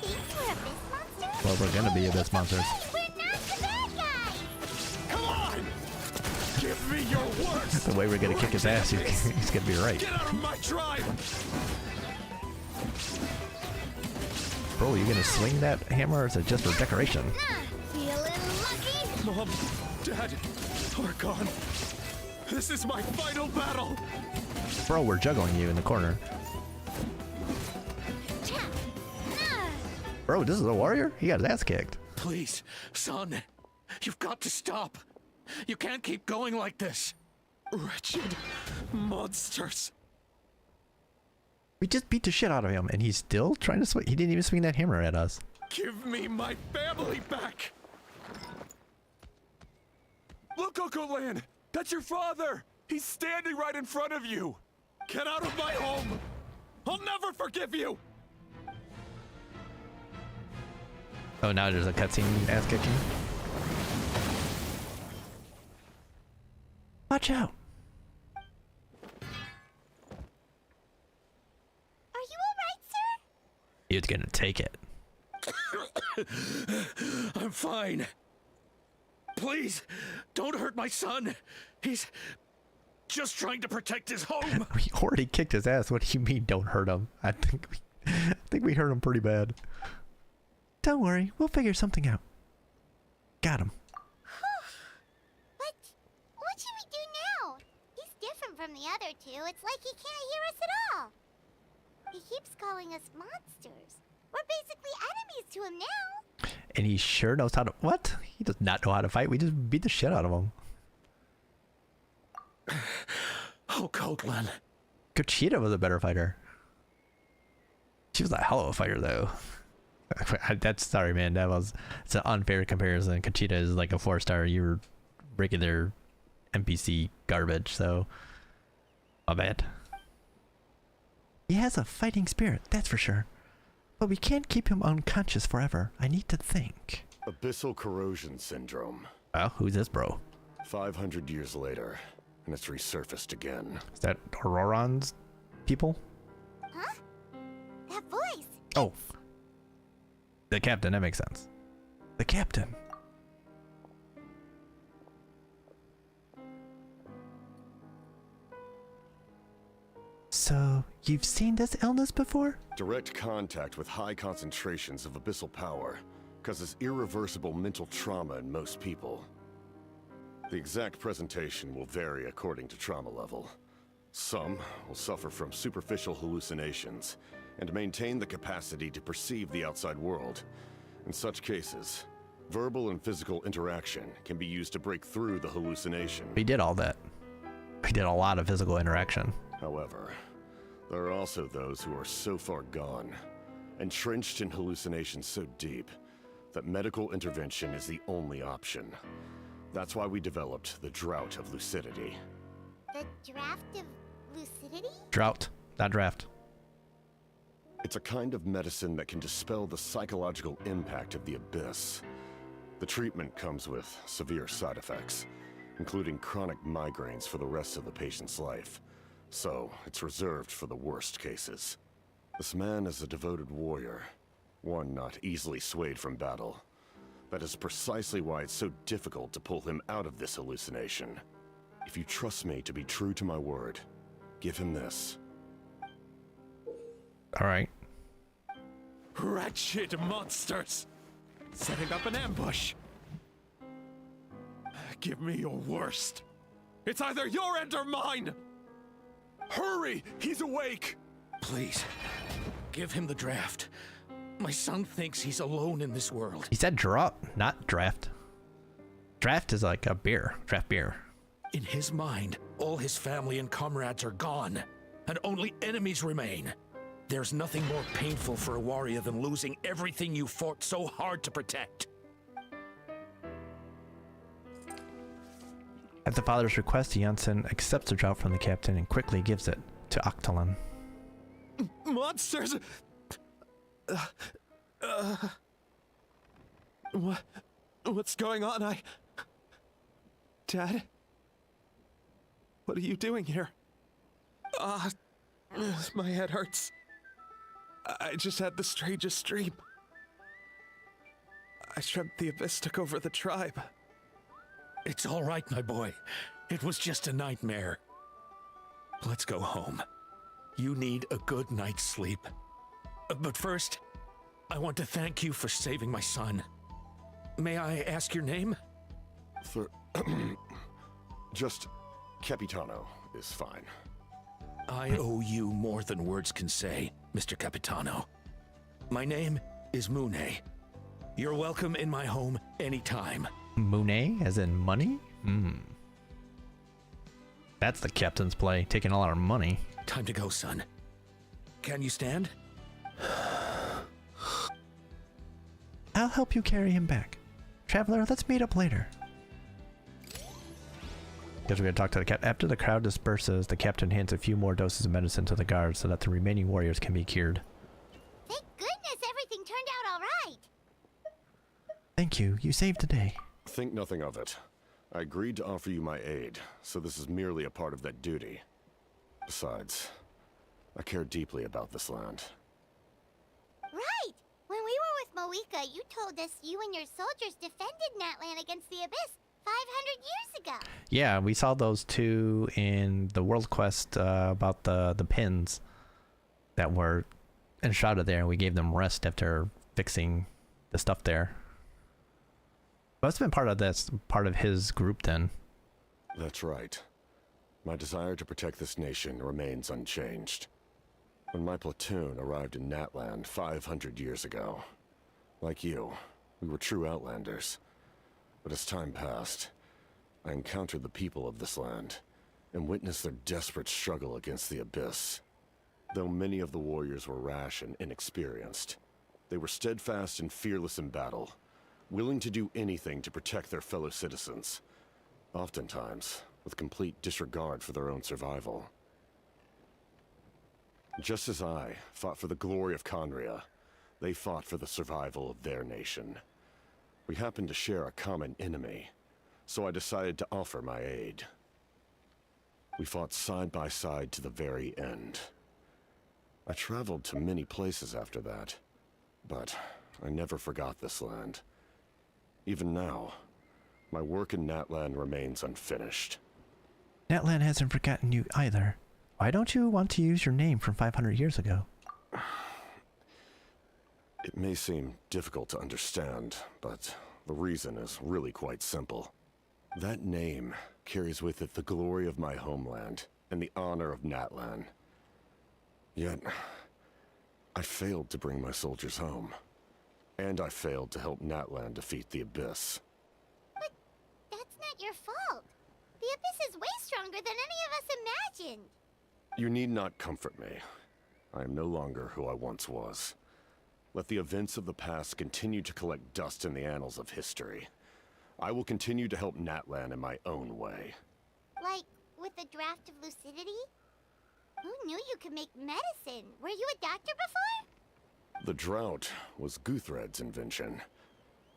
he thinks we're Abyss monsters?
Well, we're gonna be Abyss monsters.
We're not the bad guys!
Come on! Give me your worst!
The way we're gonna kick his ass, he's gonna be right.
Get out of my tribe!
Bro, you gonna swing that hammer or is it just for decoration?
Feeling lucky?
Mom, Dad, Archon, this is my final battle!
Bro, we're juggling you in the corner. Bro, this is a warrior? He got his ass kicked.
Please, son, you've got to stop. You can't keep going like this.
Wretched monsters.
We just beat the shit out of him and he's still trying to swing. He didn't even swing that hammer at us.
Give me my family back! Look, Okoland! That's your father! He's standing right in front of you! Get out of my home! I'll never forgive you!
Oh, now there's a cutscene ass kicking. Watch out.
Are you alright, sir?
You're gonna take it.
I'm fine. Please, don't hurt my son. He's just trying to protect his home.
We already kicked his ass. What do you mean don't hurt him? I think we hurt him pretty bad. Don't worry, we'll figure something out. Got him.
But what should we do now? He's different from the other two. It's like he can't hear us at all. He keeps calling us monsters. We're basically enemies to him now.
And he sure knows how to... What? He does not know how to fight. We just beat the shit out of him.
Oh, Cotlan.
Conchita was a better fighter. She was a hell of a fighter, though. That's... Sorry, man. It's an unfair comparison. Conchita is like a 4-star. You were regular NPC garbage, so... My bad. He has a fighting spirit, that's for sure. But we can't keep him unconscious forever. I need to think.
Abyssal corrosion syndrome.
Oh, who's this bro?
500 years later, and it's resurfaced again.
Is that Auroron's people?
Huh? That voice.
Oh. The captain, that makes sense. The captain. So, you've seen this illness before?
Direct contact with high concentrations of abyssal power causes irreversible mental trauma in most people. The exact presentation will vary according to trauma level. Some will suffer from superficial hallucinations and maintain the capacity to perceive the outside world. In such cases, verbal and physical interaction can be used to break through the hallucination.
We did all that. We did a lot of physical interaction.
However, there are also those who are so far gone, entrenched in hallucinations so deep, that medical intervention is the only option. That's why we developed the Drought of Lucidity.
The draft of lucidity?
Drought, not draft.
It's a kind of medicine that can dispel the psychological impact of the abyss. The treatment comes with severe side effects, including chronic migraines for the rest of the patient's life. So, it's reserved for the worst cases. This man is a devoted warrior, one not easily swayed from battle. That is precisely why it's so difficult to pull him out of this hallucination. If you trust me to be true to my word, give him this.
Alright.
Wretched monsters! Setting up an ambush! Give me your worst! It's either your end or mine! Hurry! He's awake!
Please, give him the draft. My son thinks he's alone in this world.
He said drop, not draft. Draft is like a beer, draft beer.
In his mind, all his family and comrades are gone, and only enemies remain. There's nothing more painful for a warrior than losing everything you fought so hard to protect.
At the father's request, Janssen accepts the drought from the captain and quickly gives it to Natlan.
Monsters! What's going on? Dad? What are you doing here? My head hurts. I just had the strangest dream. I dreamt the Abyss took over the tribe.
It's all right, my boy. It was just a nightmare. Let's go home. You need a good night's sleep. But first, I want to thank you for saving my son. May I ask your name?
Just Capitano is fine.
I owe you more than words can say, Mr. Capitano. My name is Mune. You're welcome in my home anytime.
Mune, as in money? That's the captain's play, taking all our money.
Time to go, son. Can you stand?
I'll help you carry him back. Traveler, let's meet up later. Guess we're gonna talk to the captain. After the crowd disperses, the captain hands a few more doses of medicine to the guards so that the remaining warriors can be cured.
Thank goodness everything turned out all right.
Thank you. You saved the day.
Think nothing of it. I agreed to offer you my aid, so this is merely a part of that duty. Besides, I care deeply about this land.
Right! When we were with Moika, you told us you and your soldiers defended Natlan against the Abyss 500 years ago.
Yeah, we saw those two in the World Quest about the pins that were enshrouded there. We gave them rest after fixing the stuff there. Must have been part of his group then.
That's right. My desire to protect this nation remains unchanged. When my platoon arrived in Natlan 500 years ago, like you, we were true outlanders. But as time passed, I encountered the people of this land and witnessed their desperate struggle against the Abyss. Though many of the warriors were rash and inexperienced, they were steadfast and fearless in battle, willing to do anything to protect their fellow citizens, oftentimes with complete disregard for their own survival. Just as I fought for the glory of Conria, they fought for the survival of their nation. We happened to share a common enemy, so I decided to offer my aid. We fought side by side to the very end. I traveled to many places after that, but I never forgot this land. Even now, my work in Natlan remains unfinished.
Natlan hasn't forgotten you either. Why don't you want to use your name from 500 years ago?
It may seem difficult to understand, but the reason is really quite simple. That name carries with it the glory of my homeland and the honor of Natlan. Yet, I failed to bring my soldiers home. And I failed to help Natlan defeat the Abyss.
But that's not your fault. The Abyss is way stronger than any of us imagined.
You need not comfort me. I am no longer who I once was. Let the events of the past continue to collect dust in the annals of history. I will continue to help Natlan in my own way.
Like, with the draft of lucidity? Who knew you could make medicine? Were you a doctor before?
The drought was Guthred's invention.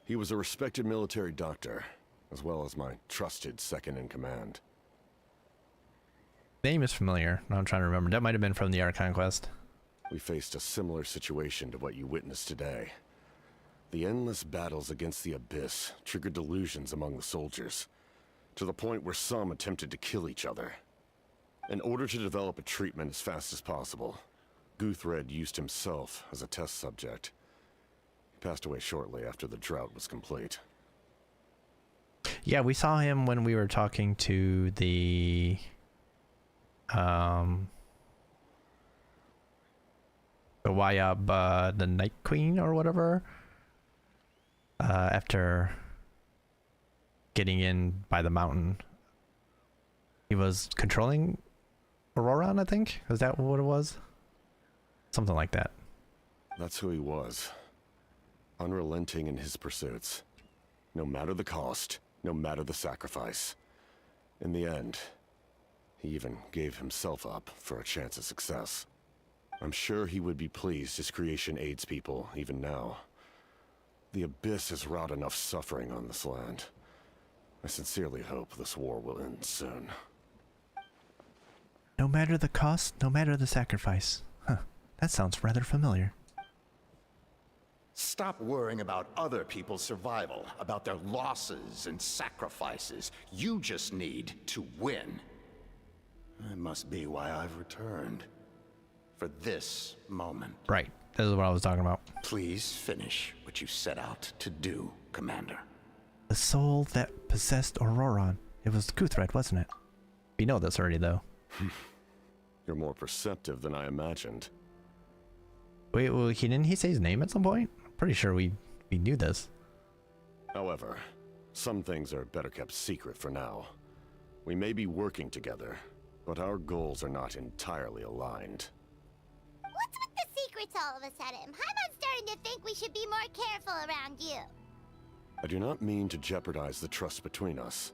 He was a respected military doctor, as well as my trusted second-in-command.
Name is familiar. I'm trying to remember. That might have been from the Archon quest.
We faced a similar situation to what you witnessed today. The endless battles against the Abyss triggered delusions among the soldiers, to the point where some attempted to kill each other. In order to develop a treatment as fast as possible, Guthred used himself as a test subject. He passed away shortly after the drought was complete.
Yeah, we saw him when we were talking to the Wayab, the Night Queen or whatever, after getting in by the mountain. He was controlling Auroran, I think? Is that what it was? Something like that.
That's who he was. Unrelenting in his pursuits. No matter the cost, no matter the sacrifice. In the end, he even gave himself up for a chance at success. I'm sure he would be pleased his creation aids people, even now. The Abyss has wrought enough suffering on this land. I sincerely hope this war will end soon.
No matter the cost, no matter the sacrifice. Huh, that sounds rather familiar.
Stop worrying about other people's survival, about their losses and sacrifices. You just need to win. That must be why I've returned. For this moment.
Right, this is what I was talking about.
Please finish what you set out to do, Commander.
The soul that possessed Auroran. It was Guthred, wasn't it? We know this already, though.
You're more perceptive than I imagined.
Wait, well, didn't he say his name at some point? I'm pretty sure we knew this.
However, some things are better kept secret for now. We may be working together, but our goals are not entirely aligned.
What's with the secrets all of a sudden? I'm starting to think we should be more careful around you.
I do not mean to jeopardize the trust between us.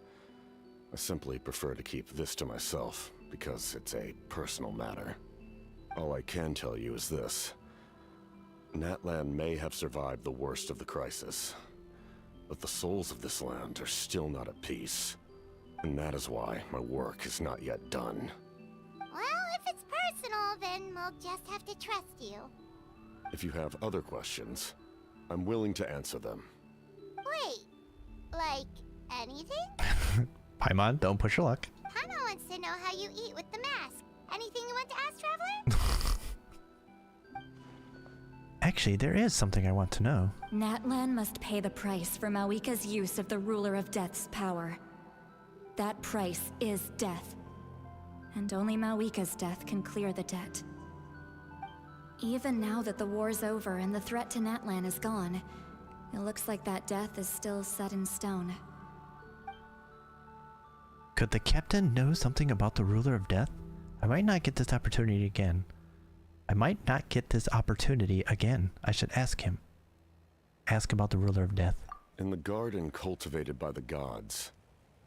I simply prefer to keep this to myself, because it's a personal matter. All I can tell you is this. Natlan may have survived the worst of the crisis, but the souls of this land are still not at peace. And that is why my work is not yet done.
Well, if it's personal, then we'll just have to trust you.
If you have other questions, I'm willing to answer them.
Wait, like anything?
Paimon, don't push your luck.
Paimon wants to know how you eat with the mask. Anything you want to ask, Traveler?
Actually, there is something I want to know.
Natlan must pay the price for Malika's use of the Ruler of Death's power. That price is death. And only Malika's death can clear the debt. Even now that the war's over and the threat to Natlan is gone, it looks like that death is still set in stone.
Could the captain know something about the Ruler of Death? I might not get this opportunity again. I should ask him. Ask about the Ruler of Death.
In the garden cultivated by the gods,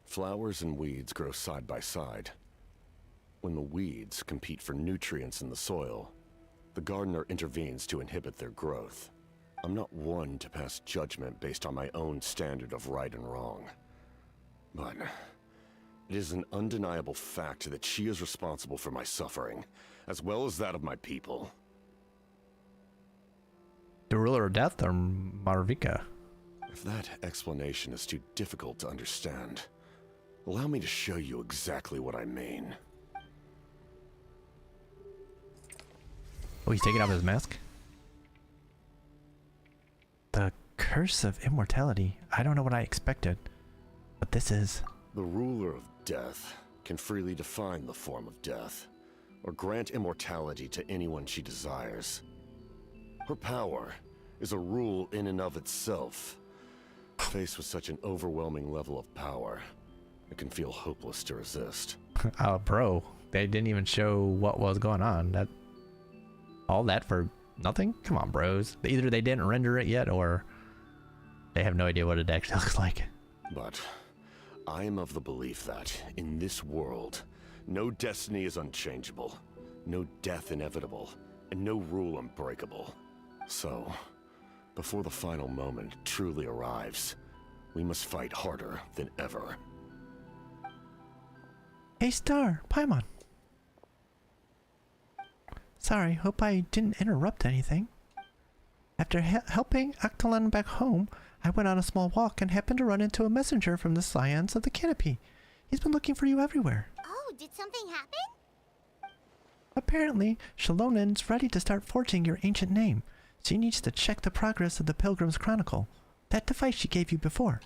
flowers and weeds grow side by side. When the weeds compete for nutrients in the soil, the gardener intervenes to inhibit their growth. I'm not one to pass judgment based on my own standard of right and wrong. But it is an undeniable fact that she is responsible for my suffering, as well as that of my people.
The Ruler of Death or Marvika?
If that explanation is too difficult to understand, allow me to show you exactly what I mean.
Oh, he's taking off his mask? The Curse of Immortality. I don't know what I expected, but this is...
The Ruler of Death can freely define the form of death, or grant immortality to anyone she desires. Her power is a rule in and of itself. Faced with such an overwhelming level of power, it can feel hopeless to resist.
Bro, they didn't even show what was going on. All that for nothing? Come on, bros. Either they didn't render it yet, or they have no idea what it actually looks like.
But I am of the belief that, in this world, no destiny is unchangeable, no death inevitable, and no rule unbreakable. So, before the final moment truly arrives, we must fight harder than ever.
Hey, Star, Paimon. Sorry, hope I didn't interrupt anything. After helping Natlan back home, I went on a small walk and happened to run into a messenger from the Scions of the Canopy. He's been looking for you everywhere.
Oh, did something happen?
Apparently, Shalonen's ready to start forging your ancient name. She needs to check the progress of the Pilgrim's Chronicle, that device she gave you before.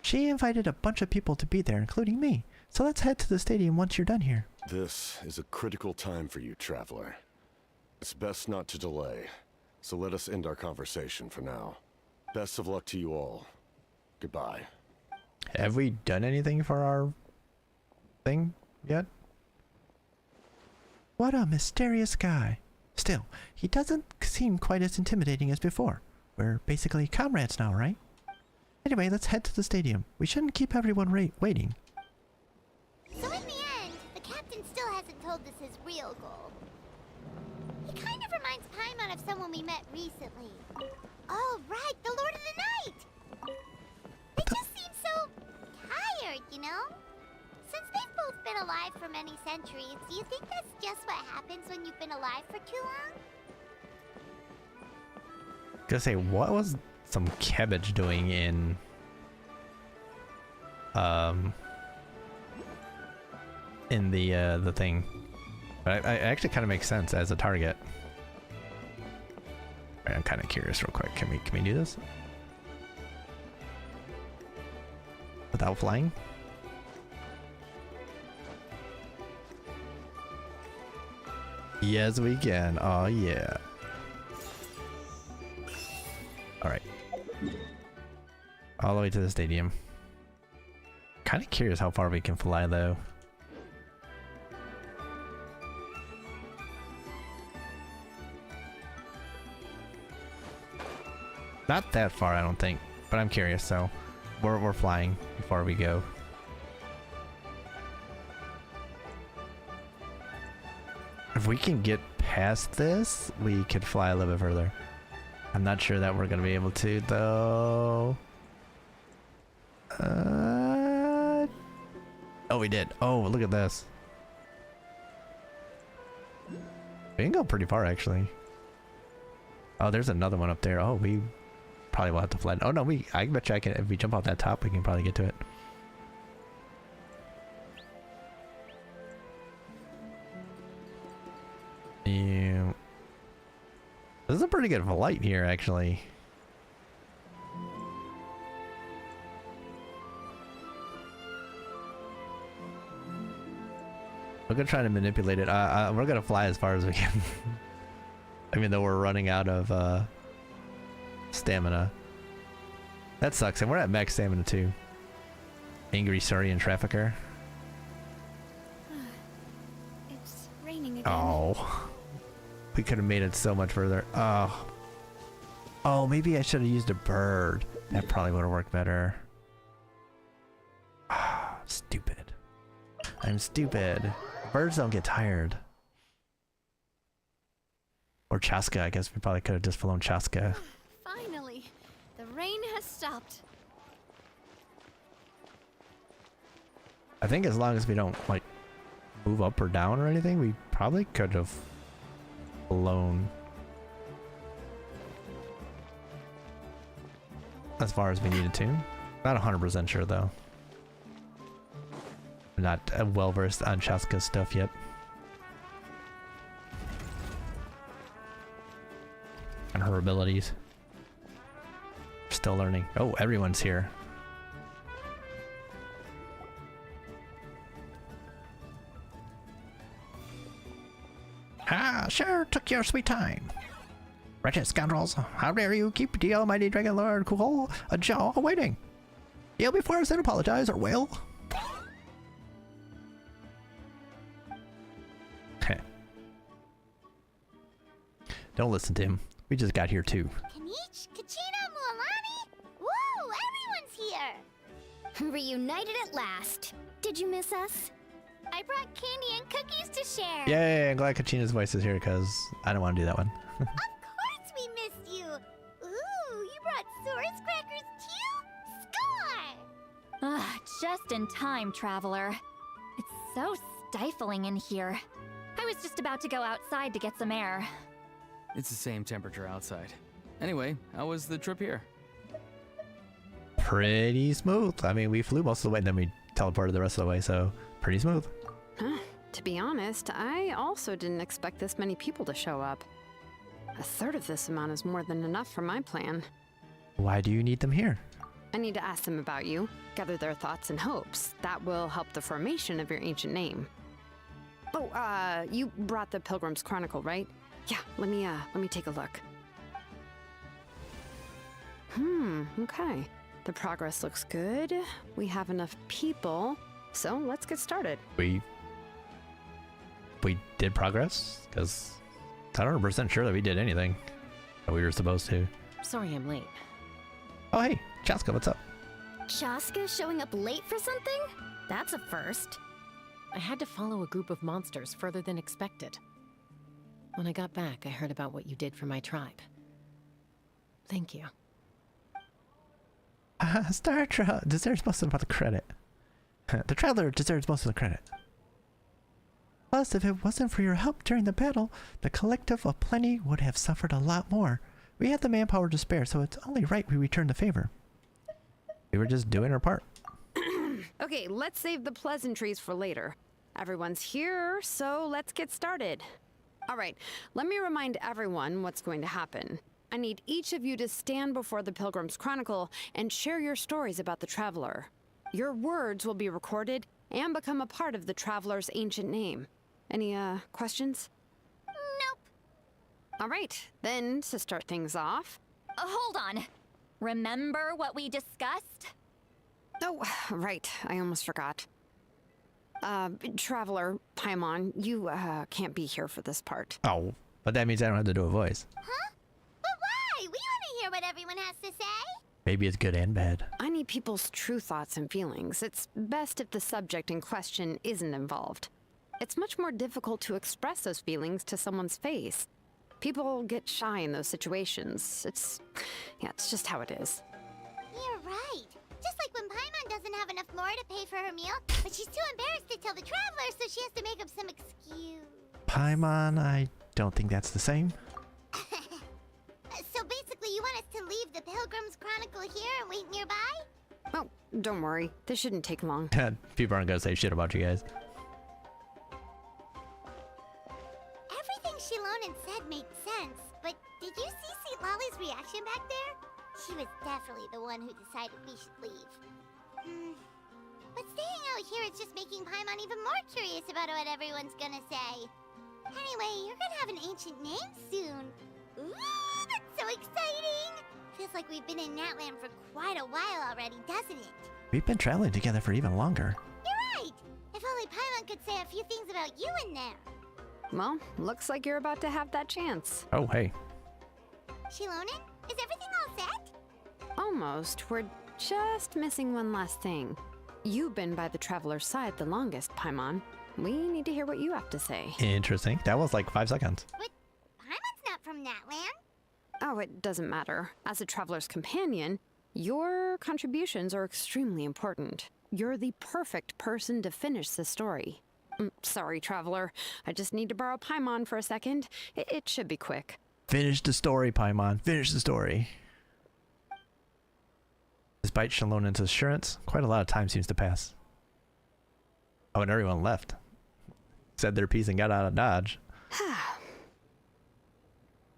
She invited a bunch of people to be there, including me, so let's head to the stadium once you're done here.
This is a critical time for you, Traveler. It's best not to delay, so let us end our conversation for now. Best of luck to you all. Goodbye.
Have we done anything for our thing yet? What a mysterious guy. Still, he doesn't seem quite as intimidating as before. We're basically comrades now, right? Anyway, let's head to the stadium. We shouldn't keep everyone waiting.
So in the end, the captain still hasn't told us his real goal. He kind of reminds Paimon of someone we met recently. Oh, right, the Lord of the Night! They just seem so tired, you know? Since they've both been alive for many centuries, do you think that's just what happens when you've been alive for too long?
Gonna say, what was some cabbage doing in the thing? But I actually kind of makes sense as a target. Right, I'm kind of curious real quick. Can we do this without flying? Yes, we can. Oh yeah. All right. All the way to the stadium. Kind of curious how far we can fly though. Not that far, I don't think, but I'm curious, so we're flying before we go. If we can get past this, we could fly a little bit further. I'm not sure that we're gonna be able to, though. Oh, we did. Oh, look at this. We can go pretty far, actually. Oh, there's another one up there. Oh, we probably will have to fly. Oh, no, I bet you I can, if we jump off that top, we can probably get to it. Yeah. This is a pretty good flight here, actually. We're gonna try to manipulate it. We're gonna fly as far as we can. Even though we're running out of stamina. That sucks, and we're at max stamina too. Angry Saurian trafficker.
It's raining again.
Oh. We could have made it so much further. Oh. Oh, maybe I should have used a bird. That probably would have worked better. Ah, stupid. I'm stupid. Birds don't get tired. Or Chaska, I guess we probably could have just flown Chaska.
Finally, the rain has stopped.
I think as long as we don't, like, move up or down or anything, we probably could have flown as far as we needed to. Not 100% sure, though. I'm not well versed on Chaska stuff yet. And her abilities. Still learning. Oh, everyone's here. Ah, sure, took your sweet time. Wretched scoundrels, how dare you keep the almighty Dragon Lord Kuhol a jaw awaiting? Kneel before us and apologize, or wail. Don't listen to him. We just got here too.
Kanich, Kachina, Mualani? Woo, everyone's here!
Reunited at last. Did you miss us?
I brought candy and cookies to share.
Yay, I'm glad Kachina's voice is here because I don't want to do that one.
Of course we missed you. Ooh, you brought Source crackers too? Score!
Ah, just in time, traveler. It's so stifling in here. I was just about to go outside to get some air.
It's the same temperature outside. Anyway, how was the trip here?
Pretty smooth. I mean, we flew most of the way and then we teleported the rest of the way, so pretty smooth.
To be honest, I also didn't expect this many people to show up. A third of this amount is more than enough for my plan.
Why do you need them here?
I need to ask them about you, gather their thoughts and hopes. That will help the formation of your ancient name. Oh, you brought the Pilgrim's Chronicle, right? Yeah, let me take a look. Okay. The progress looks good. We have enough people, so let's get started.
We did progress? Because I'm not 100% sure that we did anything that we were supposed to.
Sorry I'm late.
Oh, hey, Chaska, what's up?
Chaska showing up late for something? That's a first.
I had to follow a group of monsters further than expected. When I got back, I heard about what you did for my tribe. Thank you.
Star Trek deserves most of the credit. The Traveler deserves most of the credit. Plus, if it wasn't for your help during the battle, the Collective of Plenty would have suffered a lot more. We had the manpower to spare, so it's only right we return the favor. We were just doing our part.
Okay, let's save the pleasantries for later. Everyone's here, so let's get started. All right, let me remind everyone what's going to happen. I need each of you to stand before the Pilgrim's Chronicle and share your stories about the Traveler. Your words will be recorded and become a part of the Traveler's ancient name. Any, questions?
Nope.
All right, then, to start things off...
Hold on. Remember what we discussed?
Oh, right, I almost forgot. Traveler, Paimon, you, can't be here for this part.
Oh, but that means I don't have to do a voice.
Huh? But why? We want to hear what everyone has to say.
Maybe it's good and bad.
I need people's true thoughts and feelings. It's best if the subject in question isn't involved. It's much more difficult to express those feelings to someone's face. People get shy in those situations. It's just how it is.
You're right. Just like when Paimon doesn't have enough more to pay for her meal, but she's too embarrassed to tell the traveler, so she has to make up some excuse.
Paimon, I don't think that's the same.
So basically, you want us to leave the Pilgrim's Chronicle here and wait nearby?
Oh, don't worry. This shouldn't take long.
People aren't gonna say shit about you guys.
Everything Shilonen said made sense, but did you see St. Lolly's reaction back there? She was definitely the one who decided we should leave. But staying out here is just making Paimon even more curious about what everyone's gonna say. Anyway, you're gonna have an ancient name soon. Ooh, that's so exciting! Feels like we've been in Natlan for quite a while already, doesn't it?
We've been traveling together for even longer.
You're right! If only Paimon could say a few things about you in there.
Well, looks like you're about to have that chance.
Oh, hey.
Shilonen, is everything all set?
Almost. We're just missing one last thing. You've been by the Traveler's side the longest, Paimon. We need to hear what you have to say.
Interesting. That was like 5 seconds.
But Paimon's not from Natlan.
Oh, it doesn't matter. As a Traveler's companion, your contributions are extremely important. You're the perfect person to finish the story. Sorry, Traveler. I just need to borrow Paimon for a second. It should be quick.
Finish the story, Paimon. Finish the story. Despite Shilonen's assurance, quite a lot of time seems to pass. Oh, and everyone left. Said their piece and got out of Dodge.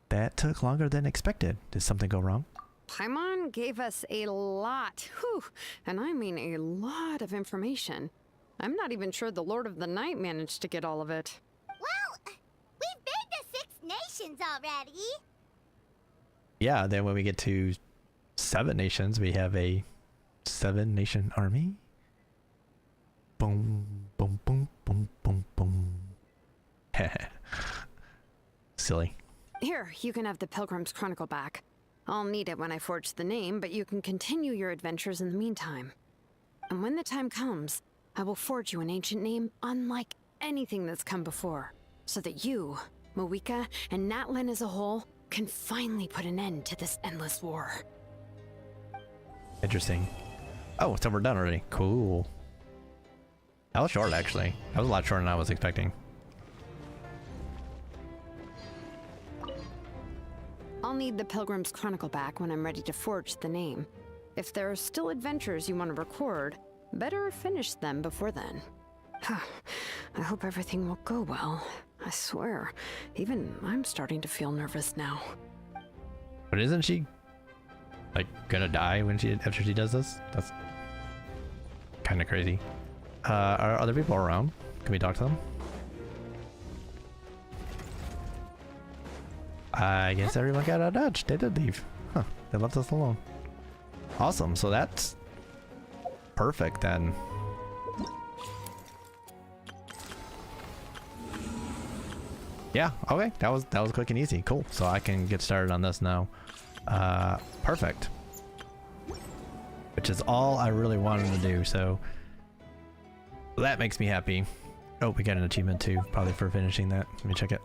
That took longer than expected. Did something go wrong?
Paimon gave us a lot, and I mean a lot of information. I'm not even sure the Lord of the Night managed to get all of it.
Well, we've been to 6 nations already.
Yeah, then when we get to 7 nations, we have a 7-nation army. Boom, boom, boom, boom, boom, boom. Silly.
Here, you can have the Pilgrim's Chronicle back. I'll need it when I forge the name, but you can continue your adventures in the meantime. And when the time comes, I will forge you an ancient name unlike anything that's come before, so that you, Moika, and Natlan as a whole can finally put an end to this endless war.
Interesting. Oh, so we're done already. Cool. That was short, actually. That was a lot shorter than I was expecting.
I'll need the Pilgrim's Chronicle back when I'm ready to forge the name. If there are still adventures you want to record, better finish them before then. I hope everything will go well. I swear, even I'm starting to feel nervous now.
But isn't she, like, gonna die when after she does this? That's kind of crazy. Are other people around? Can we talk to them? I guess everyone got out of Dodge. They did leave. Huh. They left us alone. Awesome. So that's perfect then. Yeah. Okay. That was quick and easy. Cool. So I can get started on this now. Perfect. Which is all I really wanted to do. So that makes me happy. Oh, we got an achievement too, probably for finishing that. Let me check it.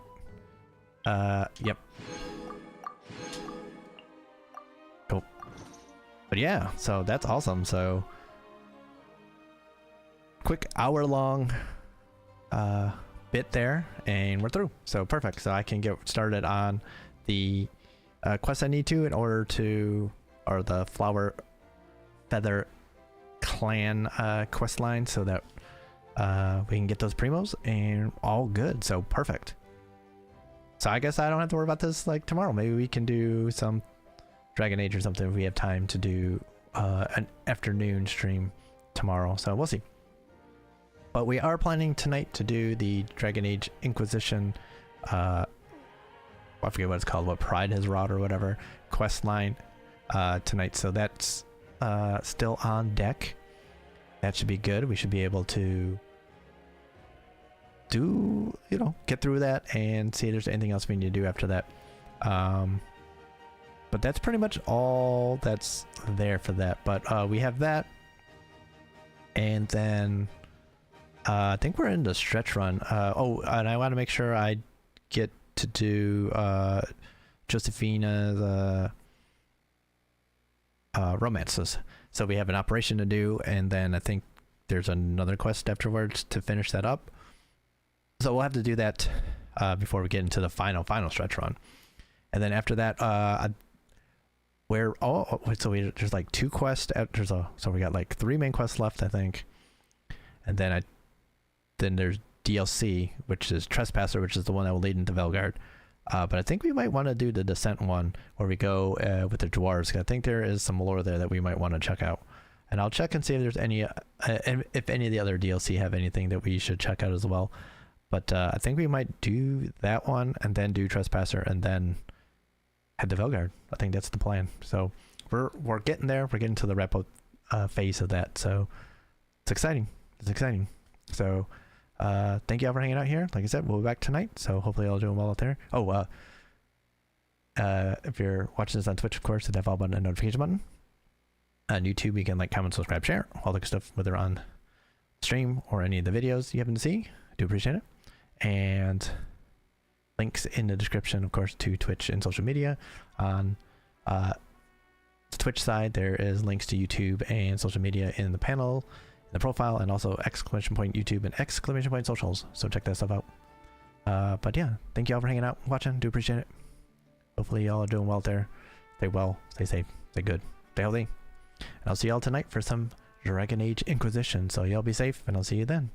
Yep. Cool. But yeah, so that's awesome. So quick hour-long bit there, and we're through. So perfect. So I can get started on the quest I need to in order to, or the Flower Feather Clan quest line, so that we can get those primos and all good. So perfect. So I guess I don't have to worry about this like tomorrow. Maybe we can do some Dragon Age or something if we have time to do an afternoon stream tomorrow. So we'll see. But we are planning tonight to do the Dragon Age Inquisition, I forget what it's called, what Pride has wrought or whatever, quest line tonight. So that's still on deck. That should be good. We should be able to do, you know, get through that and see if there's anything else we need to do after that. But that's pretty much all that's there for that. But we have that, and then I think we're in the stretch run. Oh, and I want to make sure I get to do Josefina's romances. So we have an operation to do, and then I think there's another quest afterwards to finish that up. So we'll have to do that before we get into the final stretch run. And then after that, there's like 2 quests. So we got like 3 main quests left, I think. And then there's DLC, which is Trespasser, which is the one that will lead into Velgard. But I think we might want to do the Descent one, where we go with the dwarves. I think there is some lore there that we might want to check out. And I'll check and see if there's any, if any of the other DLC have anything that we should check out as well. But I think we might do that one, and then do Trespasser, and then head to Velgard. I think that's the plan. So we're getting there. We're getting to the wrap up phase of that. So it's exciting. It's exciting. So thank you all for hanging out here. Like I said, we'll be back tonight. So hopefully y'all doing well out there. Oh, if you're watching this on Twitch, of course, hit that follow button and notification button. On YouTube, you can like, comment, subscribe, share, all the good stuff, whether on stream or any of the videos you happen to see. I do appreciate it. And links in the description, of course, to Twitch and social media. On the Twitch side, there is links to YouTube and social media in the panel, in the profile, and also exclamation point YouTube and exclamation point socials. So check that stuff out. But yeah, thank you all for hanging out, watching. Do appreciate it. Hopefully y'all are doing well there. Stay well, stay safe, stay good, stay healthy. And I'll see y'all tonight for some Dragon Age Inquisition. So y'all be safe, and I'll see you then.